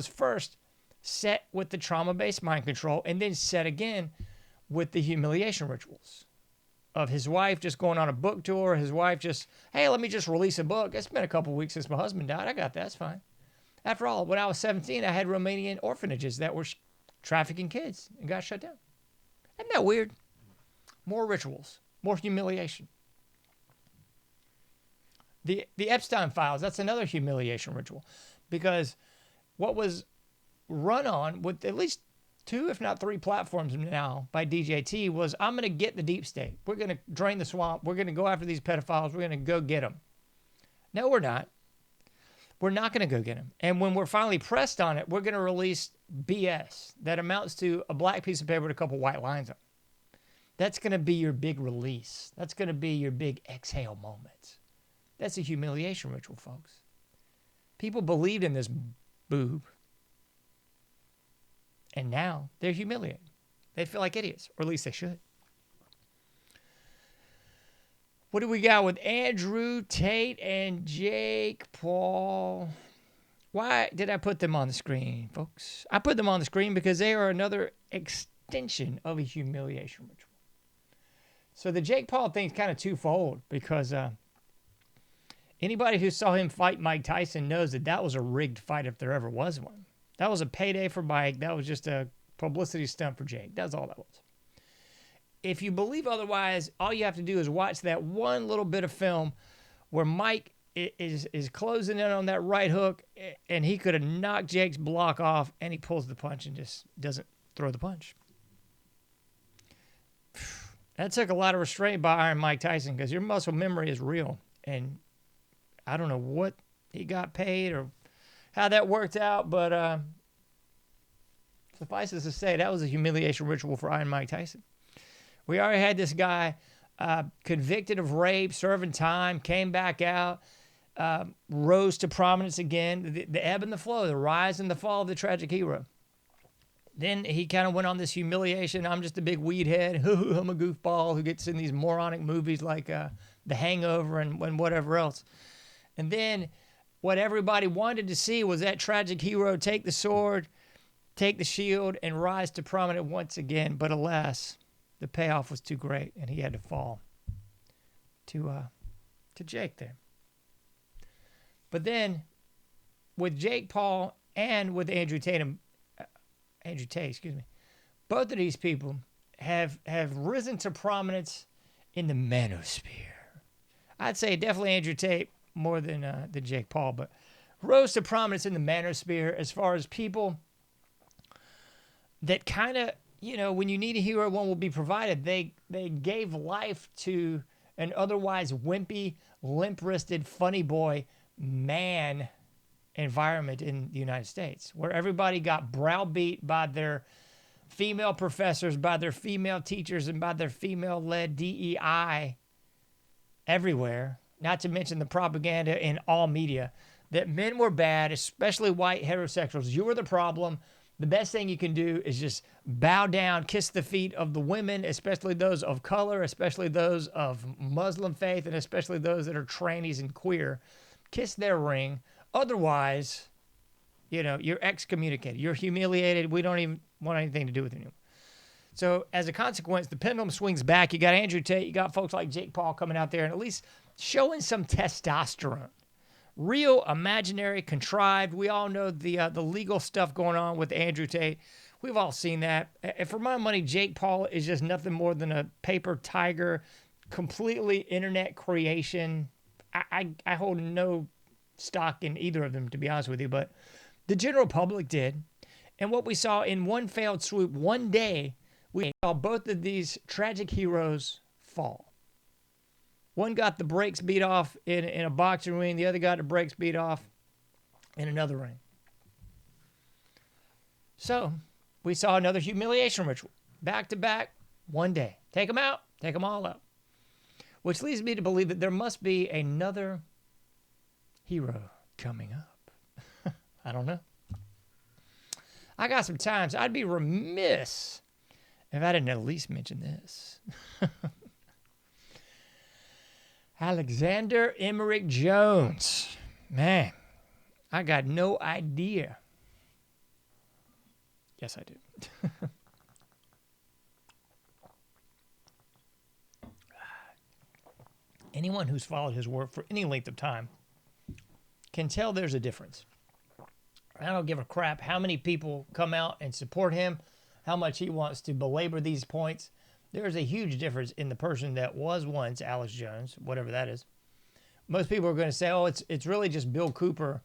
first set with the trauma-based mind control and then set again with the humiliation rituals. of his wife just going on a book tour. His wife just, hey, let me just release a book. It's been a couple weeks since my husband died. I got that. That's fine. After all, when I was 17, I had Romanian orphanages that were trafficking kids and got shut down. Isn't that weird? More rituals, more humiliation. The Epstein files, that's another humiliation ritual, because what was run on with at least 2, if not 3 platforms now by DJT was, I'm going to get the deep state. We're going to drain the swamp. We're going to go after these pedophiles. We're going to go get them. No, we're not. We're not going to go get them. And when we're finally pressed on it, we're going to release BS that amounts to a black piece of paper with a couple white lines on it. That's going to be your big release. That's going to be your big exhale moment. That's a humiliation ritual, folks. People believed in this boob, and now they're humiliated. They feel like idiots, or at least they should. What do we got with Andrew Tate and Jake Paul? Why did I put them on the screen, folks? I put them on the screen because they are another extension of a humiliation ritual. So the Jake Paul thing's kind of twofold, because anybody who saw him fight Mike Tyson knows that that was a rigged fight if there ever was one. That was a payday for Mike. That was just a publicity stunt for Jake. That's all that was. If you believe otherwise, all you have to do is watch that one little bit of film where Mike is closing in on that right hook, and he could have knocked Jake's block off, and he pulls the punch and just doesn't throw the punch. That took a lot of restraint by Iron Mike Tyson, because your muscle memory is real, and I don't know what he got paid or how that worked out, but suffice it to say, that was a humiliation ritual for Iron Mike Tyson. We already had this guy convicted of rape, serving time, came back out, rose to prominence again. The ebb and the flow, the rise and the fall of the tragic hero. Then he kind of went on this humiliation. I'm just a big weed head. I'm a goofball who gets in these moronic movies like The Hangover and whatever else. And then what everybody wanted to see was that tragic hero take the sword, take the shield, and rise to prominence once again. But alas, the payoff was too great, and he had to fall to Jake there. But then, with Jake Paul and with Andrew Tate, both of these people have risen to prominence in the manosphere. I'd say definitely Andrew Tate more than Jake Paul, but rose to prominence in the manosphere as far as people that kind of, when you need a hero, one will be provided. They gave life to an otherwise wimpy, limp-wristed, funny boy man environment in the United States, where everybody got browbeat by their female professors, by their female teachers, and by their female-led DEI everywhere, not to mention the propaganda in all media, that men were bad, especially white heterosexuals. You were the problem. The best thing you can do is just bow down, kiss the feet of the women, especially those of color, especially those of Muslim faith, and especially those that are trannies and queer. Kiss their ring. Otherwise, you're excommunicated. You're humiliated. We don't even want anything to do with you. So as a consequence, the pendulum swings back. You got Andrew Tate. You got folks like Jake Paul coming out there and at least showing some testosterone. Real, imaginary, contrived. We all know the legal stuff going on with Andrew Tate. We've all seen that. And for my money, Jake Paul is just nothing more than a paper tiger, completely internet creation. I hold no stock in either of them, to be honest with you, but the general public did. And what we saw in one failed swoop, one day, we saw both of these tragic heroes fall. One got the brakes beat off in a boxing ring. The other got the brakes beat off in another ring. So we saw another humiliation ritual. Back to back, one day. Take them out. Take them all out. Which leads me to believe that there must be another hero coming up. I don't know. I got some times. I'd be remiss if I didn't at least mention this. Alexander Emmerich Jones. Man, I got no idea. Yes, I do. Anyone who's followed his work for any length of time can tell there's a difference. I don't give a crap how many people come out and support him, how much he wants to belabor these points. There's a huge difference in the person that was once Alex Jones, whatever that is. Most people are going to say, oh, it's really just Bill Cooper,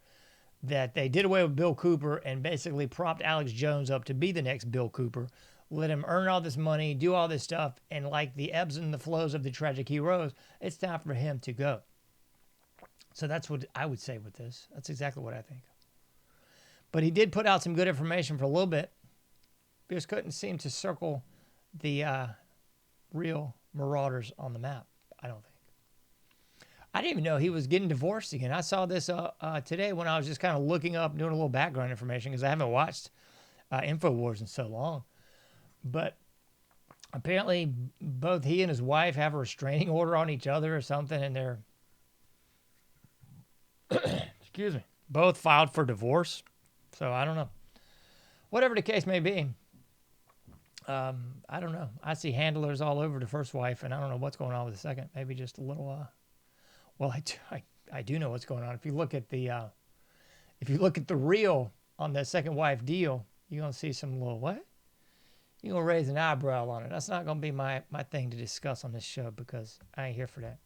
that they did away with Bill Cooper and basically propped Alex Jones up to be the next Bill Cooper, let him earn all this money, do all this stuff, and like the ebbs and the flows of the tragic heroes, it's time for him to go. So that's what I would say with this. That's exactly what I think. But he did put out some good information for a little bit. Just couldn't seem to circle the real marauders on the map, I don't think. I didn't even know he was getting divorced again. I saw this today when I was just kind of looking up, doing a little background information because I haven't watched InfoWars in so long. But apparently both he and his wife have a restraining order on each other or something, and they're excuse me, both filed for divorce. So I don't know. Whatever the case may be, I don't know. I see handlers all over the first wife, and I don't know what's going on with the second. Maybe just a little. Well, I do know what's going on. If you look at the reel on the second wife deal, you're gonna see some little what? You're gonna raise an eyebrow on it. That's not gonna be my thing to discuss on this show because I ain't here for that.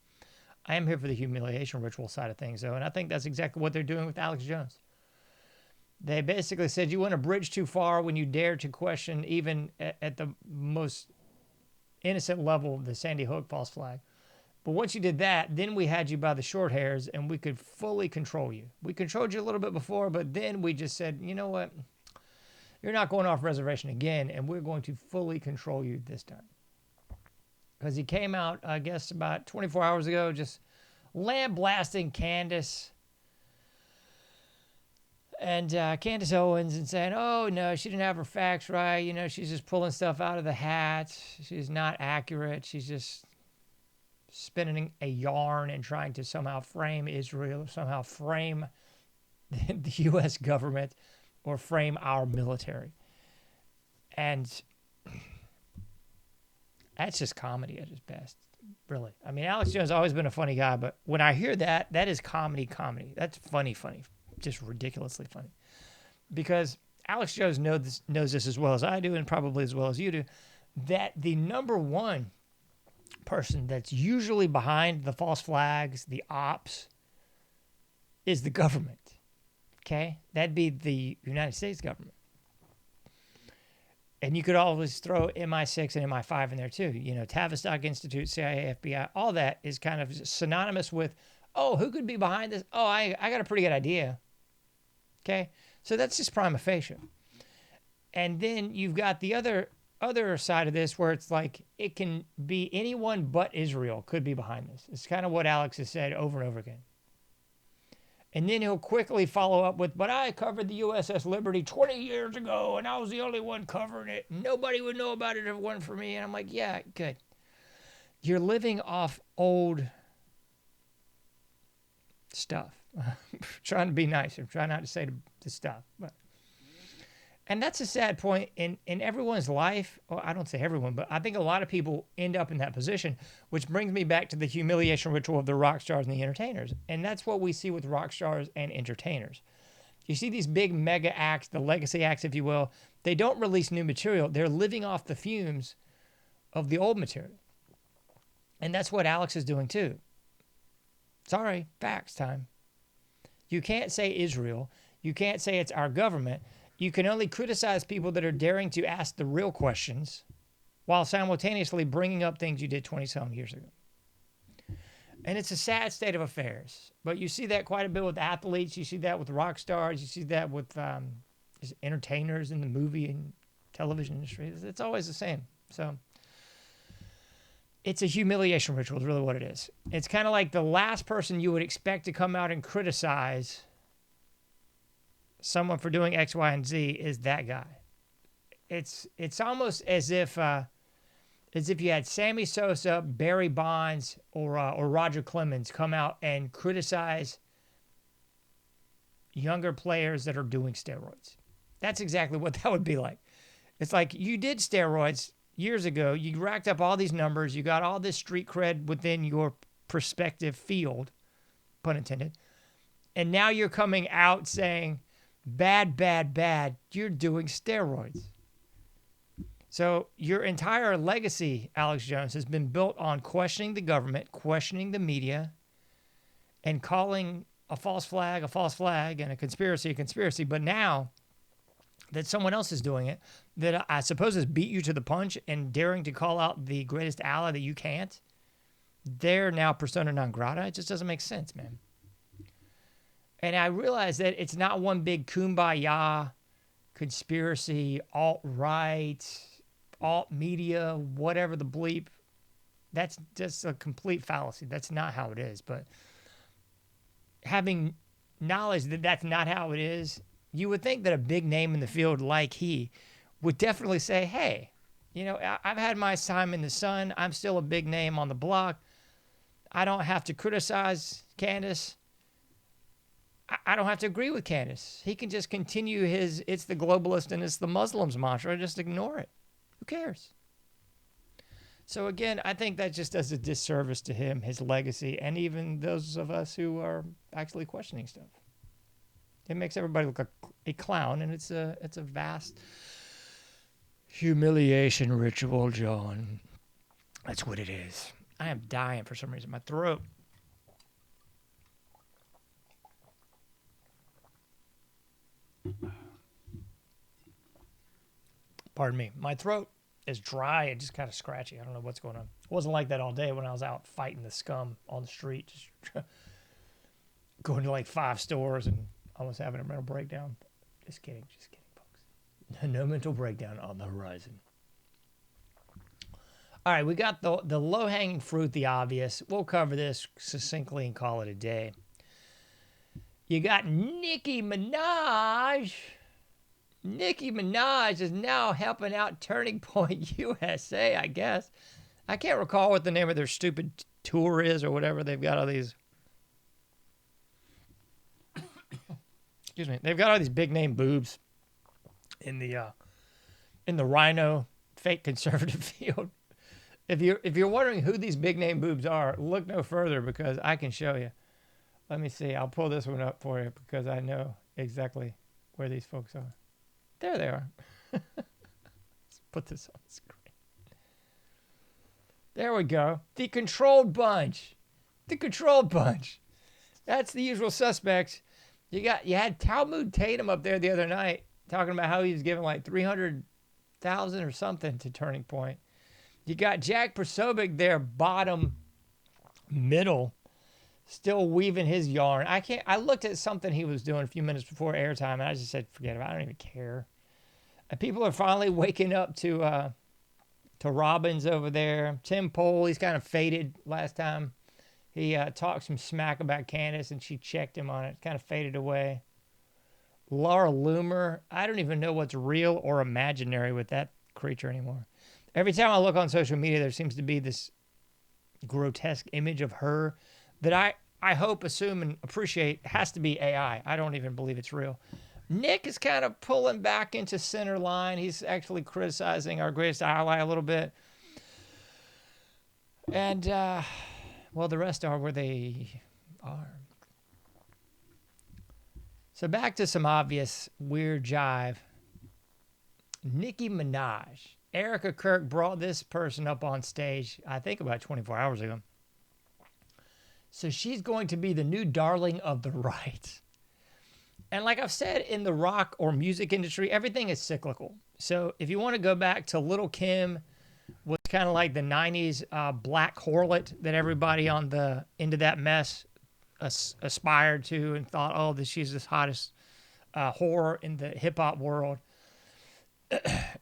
I am here for the humiliation ritual side of things, though, and I think that's exactly what they're doing with Alex Jones. They basically said you went a bridge too far when you dared to question, even at the most innocent level, the Sandy Hook false flag. But once you did that, then we had you by the short hairs and we could fully control you. We controlled you a little bit before, but then we just said, you know what? You're not going off reservation again, and we're going to fully control you this time. Because he came out, I guess, about 24 hours ago, just lambasting Candace and Candace Owens and saying, oh, no, she didn't have her facts right. You know, she's just pulling stuff out of the hat. She's not accurate. She's just spinning a yarn and trying to somehow frame Israel or somehow frame the U.S. government or frame our military. And that's just comedy at its best, really. I mean, Alex Jones has always been a funny guy, but when I hear that, that is comedy. That's funny, just ridiculously funny. Because Alex Jones knows this as well as I do and probably as well as you do, that the number one person that's usually behind the false flags, the ops, is the government. Okay? That'd be the United States government. And you could always throw MI6 and MI5 in there too. You know, Tavistock Institute, CIA, FBI, all that is kind of synonymous with, oh, who could be behind this? Oh, I got a pretty good idea. Okay? So that's just prima facie. And then you've got the other side of this where it's like it can be anyone but Israel could be behind this. It's kind of what Alex has said over and over again. And then he'll quickly follow up with, but I covered the USS Liberty 20 years ago, and I was the only one covering it. Nobody would know about it if it weren't for me. And I'm like, yeah, good. You're living off old stuff. Trying to be nice. I'm trying not to say the stuff. And that's a sad point in everyone's life. Well, I don't say everyone, but I think a lot of people end up in that position, which brings me back to the humiliation ritual of the rock stars and the entertainers. And that's what we see with rock stars and entertainers. You see these big mega acts, the legacy acts, if you will, they don't release new material. They're living off the fumes of the old material. And that's what Alex is doing too. Sorry, facts time. You can't say Israel. You can't say it's our government. You can only criticize people that are daring to ask the real questions while simultaneously bringing up things you did 20-some years ago. And it's a sad state of affairs. But you see that quite a bit with athletes. You see that with rock stars. You see that with entertainers in the movie and television industry. It's always the same. So it's a humiliation ritual is really what it is. It's kind of like the last person you would expect to come out and criticize someone for doing X, Y, and Z is that guy. It's almost as if you had Sammy Sosa, Barry Bonds, or Roger Clemens come out and criticize younger players that are doing steroids. That's exactly what that would be like. It's like you did steroids years ago. You racked up all these numbers. You got all this street cred within your perspective field, pun intended. And now you're coming out saying, bad, bad, bad, you're doing steroids. So your entire legacy, Alex Jones, has been built on questioning the government, questioning the media, and calling a false flag, and a conspiracy. But now that someone else is doing it, that I suppose has beat you to the punch and daring to call out the greatest ally that you can't, they're now persona non grata. It just doesn't make sense, man. And I realize that it's not one big kumbaya conspiracy, alt-right, alt-media, whatever the bleep. That's just a complete fallacy. That's not how it is. But having knowledge that that's not how it is, you would think that a big name in the field like he would definitely say, hey, you know, I've had my time in the sun. I'm still a big name on the block. I don't have to criticize Candace. I don't have to agree with Candace. He can just continue his it's the globalist and it's the Muslims mantra. Just ignore it. Who cares? So again, I think that just does a disservice to him, his legacy, and even those of us who are actually questioning stuff. It makes everybody look like a clown, and it's a vast humiliation ritual, John. That's what it is. I am dying for some reason. My throat. Pardon me. My throat is dry and just kind of scratchy. I don't know what's going on. It wasn't like that all day when I was out fighting the scum on the street, just going to like 5 stores and almost having a mental breakdown. Just kidding, folks. No mental breakdown on the horizon. All right, we got the low-hanging fruit, the obvious. We'll cover this succinctly and call it a day. You got Nicki Minaj. Nicki Minaj is now helping out Turning Point USA, I guess. I can't recall what the name of their stupid tour is or whatever. They've got all these... Excuse me. They've got all these big-name boobs in the rhino fake conservative field. If you're wondering who these big-name boobs are, look no further because I can show you. Let me see. I'll pull this one up for you because I know exactly where these folks are. There they are. Let's put this on the screen. There we go. The controlled bunch. The controlled bunch. That's the usual suspects. You had Talmud Tatum up there the other night talking about how he was giving like $300,000 or something to Turning Point. You got Jack Posobiec there, bottom, middle, still weaving his yarn. I looked at something he was doing a few minutes before airtime, and I just said, forget it. I don't even care. And people are finally waking up to Robbins over there. Tim Pool, he's kind of faded last time. He talked some smack about Candace, and she checked him on it. Kind of faded away. Laura Loomer, I don't even know what's real or imaginary with that creature anymore. Every time I look on social media, there seems to be this grotesque image of her that I hope, assume, and appreciate has to be AI. I don't even believe it's real. Nick is kind of pulling back into center line. He's actually criticizing our greatest ally a little bit. And, well, the rest are where they are. So back to some obvious weird jive. Nicki Minaj. Erica Kirk brought this person up on stage, I think about 24 hours ago. So she's going to be the new darling of the right. And like I've said, in the rock or music industry, everything is cyclical. So if you want to go back to Little Kim, was kind of like the 90s black harlot that everybody on the Into That Mess aspired to and thought, oh, she's the hottest whore in the hip-hop world.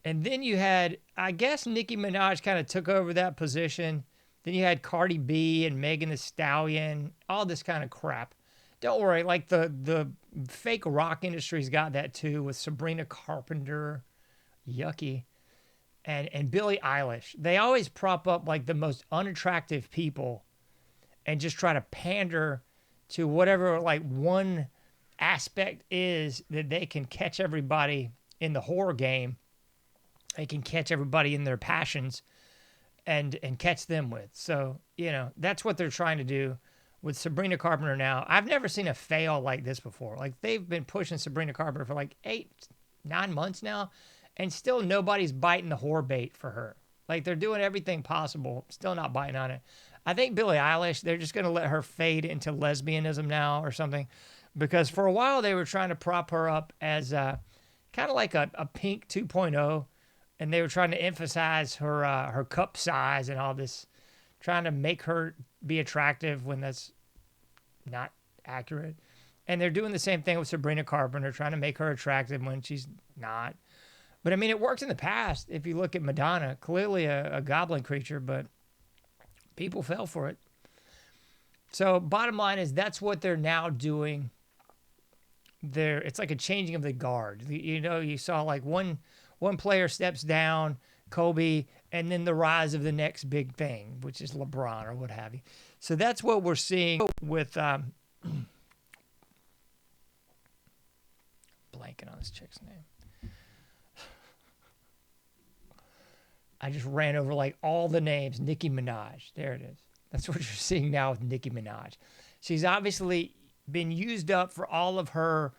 And then you had, I guess Nicki Minaj kind of took over that position. Then you had Cardi B and Megan Thee Stallion, all this kind of crap. Don't worry, like the fake rock industry's got that too with Sabrina Carpenter, yucky, and Billie Eilish. They always prop up like the most unattractive people and just try to pander to whatever like one aspect is that they can catch everybody in the horror game. They can catch everybody in their passions. and catch them with. So, that's what they're trying to do with Sabrina Carpenter now. I've never seen a fail like this before. Like, they've been pushing Sabrina Carpenter for like 8-9 months now, and still nobody's biting the whore bait for her. Like, they're doing everything possible, still not biting on it. I think Billie Eilish, they're just going to let her fade into lesbianism now or something, because for a while they were trying to prop her up as kind of like a Pink 2.0, and they were trying to emphasize her cup size and all this, trying to make her be attractive when that's not accurate. And they're doing the same thing with Sabrina Carpenter, trying to make her attractive when she's not. But I mean, it worked in the past. If you look at Madonna, clearly a goblin creature, but people fell for it. So bottom line is that's what they're now doing. It's like a changing of the guard. You saw like one player steps down, Kobe, and then the rise of the next big thing, which is LeBron or what have you. So that's what we're seeing with blanking on this chick's name. I just ran over like all the names. Nicki Minaj. There it is. That's what you're seeing now with Nicki Minaj. She's obviously been used up for all of her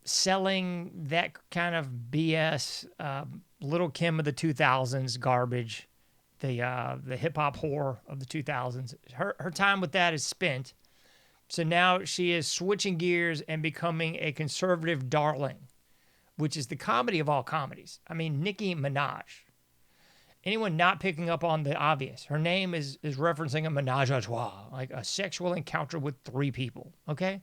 selling that kind of BS, Little Kim of the 2000s garbage, the hip hop whore of the 2000s. Her time with that is spent. So now she is switching gears and becoming a conservative darling, which is the comedy of all comedies. I mean, Nicki Minaj. Anyone not picking up on the obvious, her name is referencing a menage a trois, like a sexual encounter with 3 people, okay?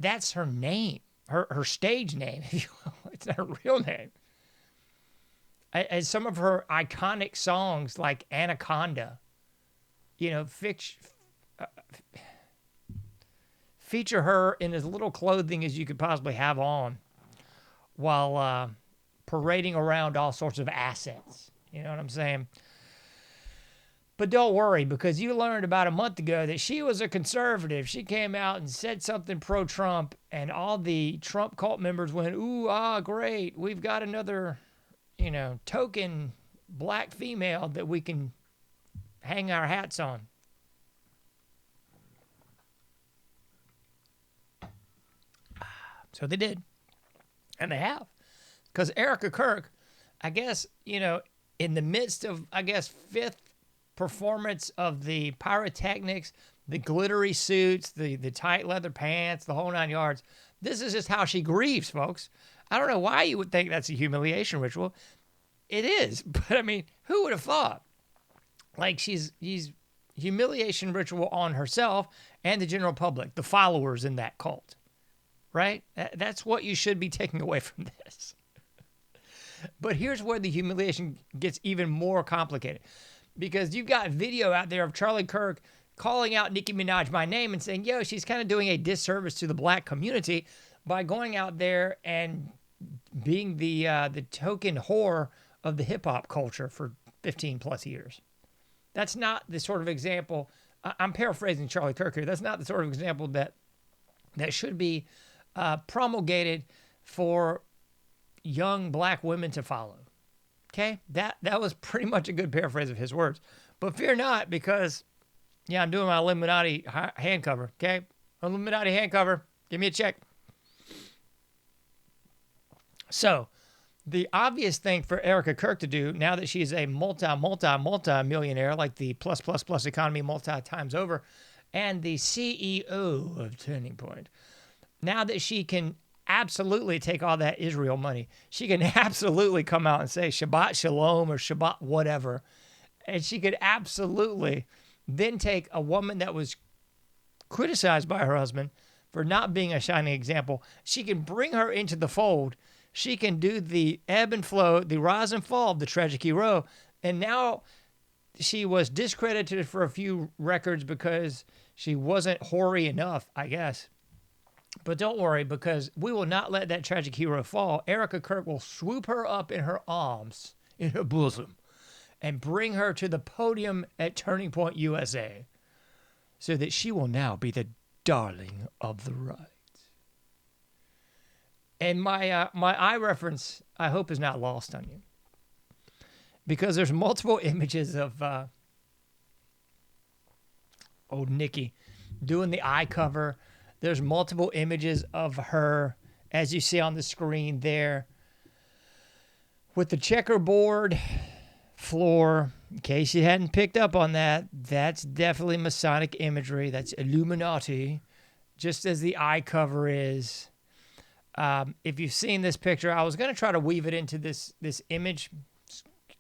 That's her name, her stage name, if you will. It's not her real name. And some of her iconic songs like Anaconda, feature her in as little clothing as you could possibly have on, while parading around all sorts of assets. You know what I'm saying? But don't worry, because you learned about a month ago that she was a conservative. She came out and said something pro-Trump, and all the Trump cult members went, ooh, great. We've got another, token black female that we can hang our hats on. So they did. And they have. Because Erica Kirk, I guess, in the midst of, 5th performance of the pyrotechnics, the glittery suits, the tight leather pants, the whole 9 yards, this is just how she grieves, folks. I don't know why you would think that's a humiliation ritual. It is. But, I mean, who would have thought? Like, she's humiliation ritual on herself and the general public, the followers in that cult. Right? That's what you should be taking away from this. But here's where the humiliation gets even more complicated. Because you've got video out there of Charlie Kirk calling out Nicki Minaj by name and saying, she's kind of doing a disservice to the black community by going out there and being the token whore of the hip-hop culture for 15 plus years. That's not the sort of example, I'm paraphrasing Charlie Kirk here, that's not the sort of example that should be promulgated for young black women to follow. Okay? That was pretty much a good paraphrase of his words. But fear not, because, I'm doing my Illuminati hand cover. Okay? Illuminati hand cover. Give me a check. So, the obvious thing for Erica Kirk to do, now that she's a multi-millionaire, like the plus economy multi times over, and the CEO of Turning Point, now that she can absolutely take all that Israel money, she can absolutely come out and say Shabbat Shalom or Shabbat whatever. And she could absolutely then take a woman that was criticized by her husband for not being a shining example. She can bring her into the fold. She can do the ebb and flow, the rise and fall of the tragic hero. And now she was discredited for a few records because she wasn't hoary enough, I guess. But don't worry, because we will not let that tragic hero fall. Erica Kirk will swoop her up in her arms, in her bosom, and bring her to the podium at Turning Point USA, so that she will now be the darling of the right. And my eye reference, I hope, is not lost on you. because there's multiple images of old Nikki doing the eye cover. There's multiple images of her, as you see on the screen there, with the checkerboard floor. In case you hadn't picked up on that, that's definitely Masonic imagery. That's Illuminati, just as the eye cover is. If you've seen this picture, I was going to try to weave it into this image.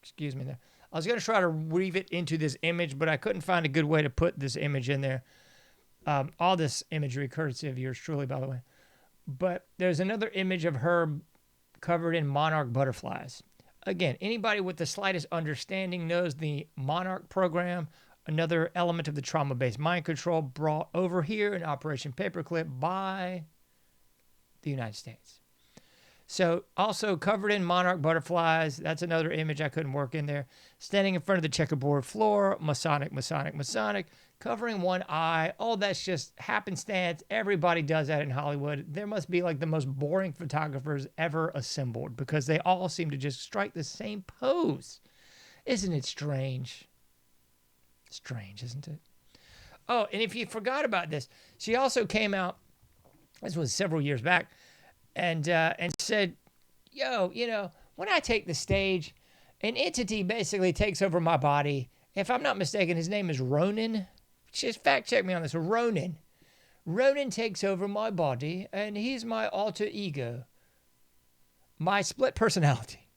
Excuse me there. I was going to try to weave it into this image, but I couldn't find a good way to put this image in there. All this imagery courtesy of yours truly, by the way. But there's another image of her covered in monarch butterflies. Again, anybody with the slightest understanding knows the monarch program, another element of the trauma-based mind control brought over here in Operation Paperclip by the United States. So also covered in monarch butterflies, that's another image I couldn't work in there. Standing in front of the checkerboard floor, Masonic, covering one eye. Oh, that's just happenstance. Everybody does that in Hollywood. There must be like the most boring photographers ever assembled because they all seem to just strike the same pose. Isn't it strange? Strange, isn't it? Oh, and if you forgot about this, she also came out, this was several years back, and said, yo, when I take the stage, an entity basically takes over my body. If I'm not mistaken, his name is Ronan. Just fact check me on this. Ronan. Ronan takes over my body, and he's my alter ego. My split personality.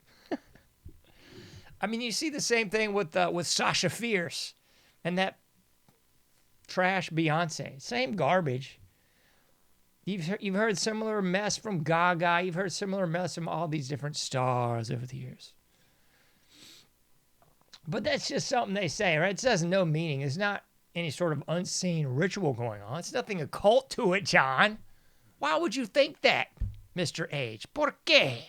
I mean, you see the same thing with Sasha Fierce and that trash Beyonce. Same garbage. You've heard similar mess from Gaga. You've heard similar mess from all these different stars over the years. But that's just something they say, right? It has no meaning. It's not any sort of unseen ritual going on. It's nothing occult to it, John. Why would you think that, Mr. H? ¿Por qué?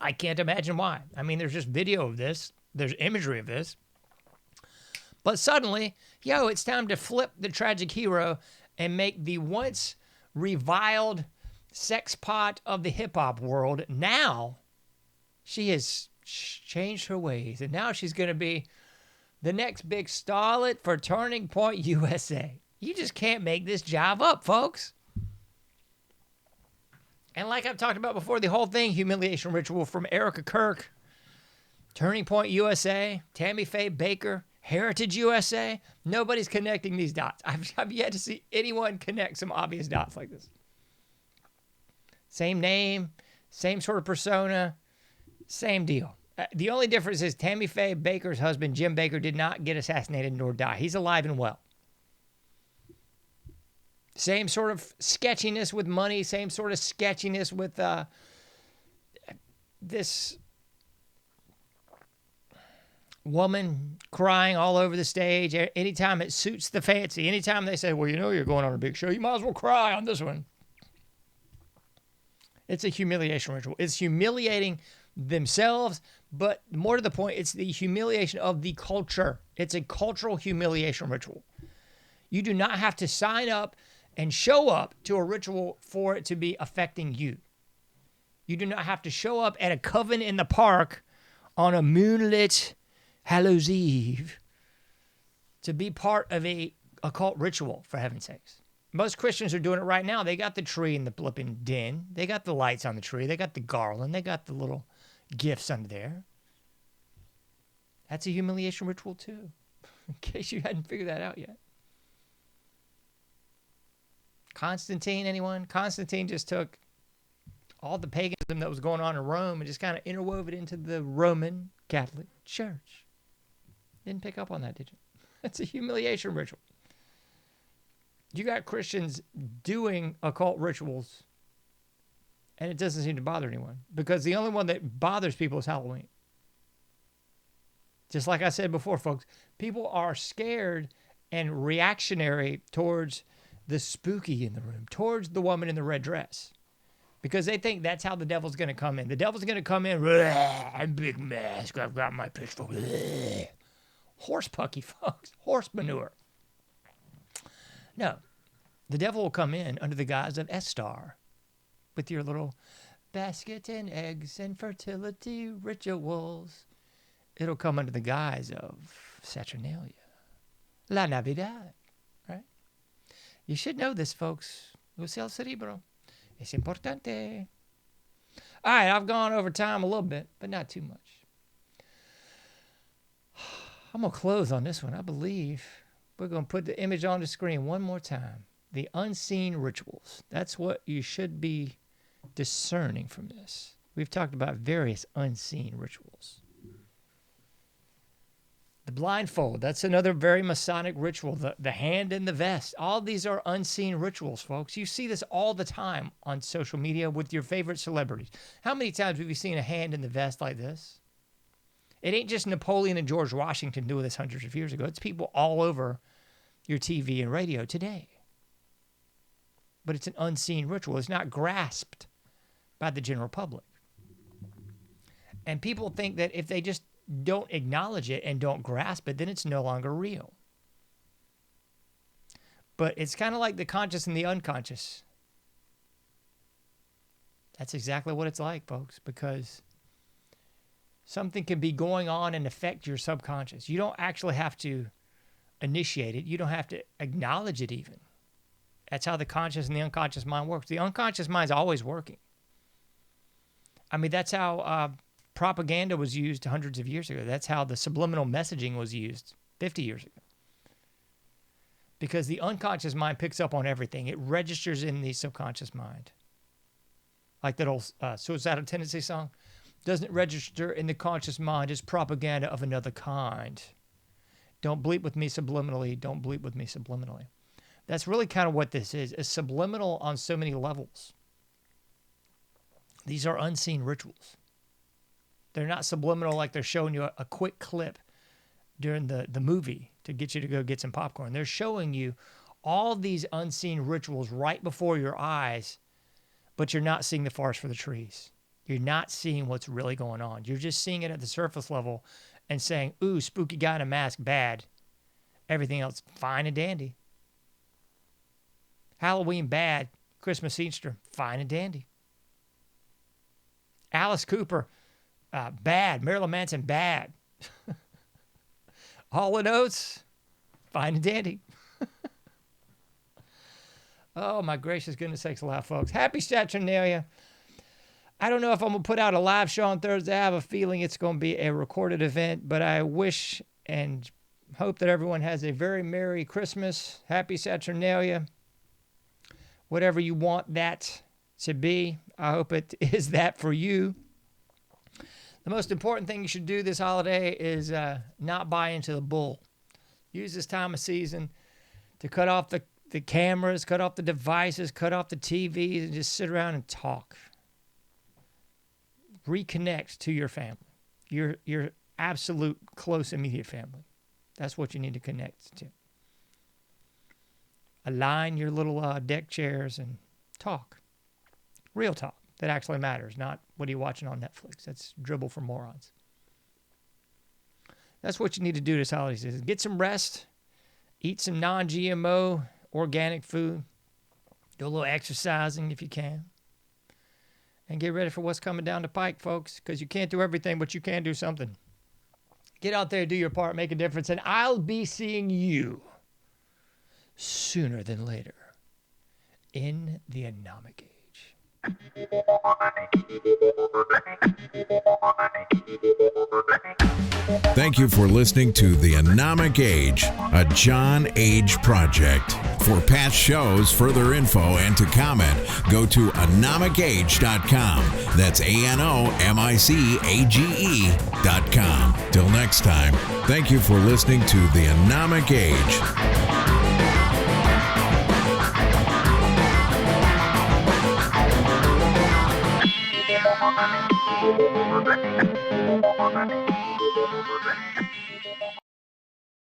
I can't imagine why. I mean, there's just video of this. There's imagery of this. But suddenly, it's time to flip the tragic hero and make the once reviled sex pot of the hip-hop world. Now, she has changed her ways, and now she's going to be the next big starlet for Turning Point USA. You just can't make this jive up, folks. And like I've talked about before, the whole thing, humiliation ritual from Erica Kirk, Turning Point USA, Tammy Faye Baker, Heritage USA, nobody's connecting these dots. I've yet to see anyone connect some obvious dots like this. Same name, same sort of persona, same deal. The only difference is Tammy Faye Baker's husband, Jim Baker, did not get assassinated nor die. He's alive and well. Same sort of sketchiness with money, same sort of sketchiness with this woman crying all over the stage. Anytime it suits the fancy, anytime they say, well, you're going on a big show, you might as well cry on this one. It's a humiliation ritual. It's humiliating themselves, but more to the point, it's the humiliation of the culture. It's a cultural humiliation ritual. You do not have to sign up and show up to a ritual for it to be affecting you. You do not have to show up at a coven in the park on a moonlit Hallows Eve to be part of a occult ritual, for heaven's sakes. Most Christians are doing it right now. They got the tree in the flipping den. They got the lights on the tree. They got the garland. They got the little gifts under there. That's a humiliation ritual too, in case you hadn't figured that out yet. Constantine, anyone? Constantine just took all the paganism that was going on in Rome and just kind of interwove it into the Roman Catholic Church. Didn't pick up on that, did you? That's a humiliation ritual. You got Christians doing occult rituals, and it doesn't seem to bother anyone, because the only one that bothers people is Halloween. Just like I said before, folks, people are scared and reactionary towards the spooky in the room, towards the woman in the red dress, because they think that's how the devil's going to come in. The devil's going to come in, big mask, I've got my pistol. Horse pucky, folks. Horse manure. No. The devil will come in under the guise of Estar with your little basket and eggs and fertility rituals. It'll come under the guise of Saturnalia. La Navidad, right? You should know this, folks. Usa el cerebro. Es importante. All right, I've gone over time a little bit, but not too much. I'm going to close on this one. I believe we're going to put the image on the screen one more time. The unseen rituals. That's what you should be discerning from this. We've talked about various unseen rituals. The blindfold, that's another very Masonic ritual. The hand in the vest. All these are unseen rituals, folks. You see this all the time on social media with your favorite celebrities. How many times have you seen a hand in the vest like this? It ain't just Napoleon and George Washington doing this hundreds of years ago. It's people all over your TV and radio today. But it's an unseen ritual. It's not grasped by the general public. And people think that if they just don't acknowledge it and don't grasp it, then it's no longer real. But it's kind of like the conscious and the unconscious. That's exactly what it's like, folks, because something can be going on and affect your subconscious. You don't actually have to initiate it. You don't have to acknowledge it even. That's how the conscious and the unconscious mind works. The unconscious mind's always working. I mean, that's how propaganda was used hundreds of years ago. That's how the subliminal messaging was used 50 years ago. Because the unconscious mind picks up on everything. It registers in the subconscious mind. Like that old Suicidal Tendency song. Doesn't register in the conscious mind as propaganda of another kind. Don't bleep with me subliminally. Don't bleep with me subliminally. That's really kind of what this is. It's subliminal on so many levels. These are unseen rituals. They're not subliminal like they're showing you a quick clip during the movie to get you to go get some popcorn. They're showing you all these unseen rituals right before your eyes, but you're not seeing the forest for the trees. You're not seeing what's really going on. You're just seeing it at the surface level and saying, ooh, spooky guy in a mask, bad. Everything else, fine and dandy. Halloween, bad. Christmas, Easter, fine and dandy. Alice Cooper, bad. Marilyn Manson, bad. Hall & Oates, fine and dandy. Oh, my gracious goodness sakes alive, folks. Happy Saturnalia. I don't know if I'm going to put out a live show on Thursday. I have a feeling it's going to be a recorded event, but I wish and hope that everyone has a very Merry Christmas. Happy Saturnalia. Whatever you want that to be, I hope it is that for you. The most important thing you should do this holiday is not buy into the bull. Use this time of season to cut off the cameras, cut off the devices, cut off the TVs, and just sit around and talk. Reconnect to your family, your absolute close immediate family. That's what you need to connect to. Align your little deck chairs and talk. Real talk that actually matters, not what are you watching on Netflix. That's dribble for morons. That's what you need to do this holiday season. Get some rest. Eat some non-GMO organic food. Do a little exercising if you can. And get ready for what's coming down the pike, folks, because you can't do everything, but you can do something. Get out there, do your part, make a difference, and I'll be seeing you sooner than later in the Anomic Age. Thank you for listening to The Anomic Age, a John Age project. For past shows, further info, and to comment, go to anomicage.com. That's ANOMICAGE.com. Till next time, thank you for listening to The Anomic Age. Thank you.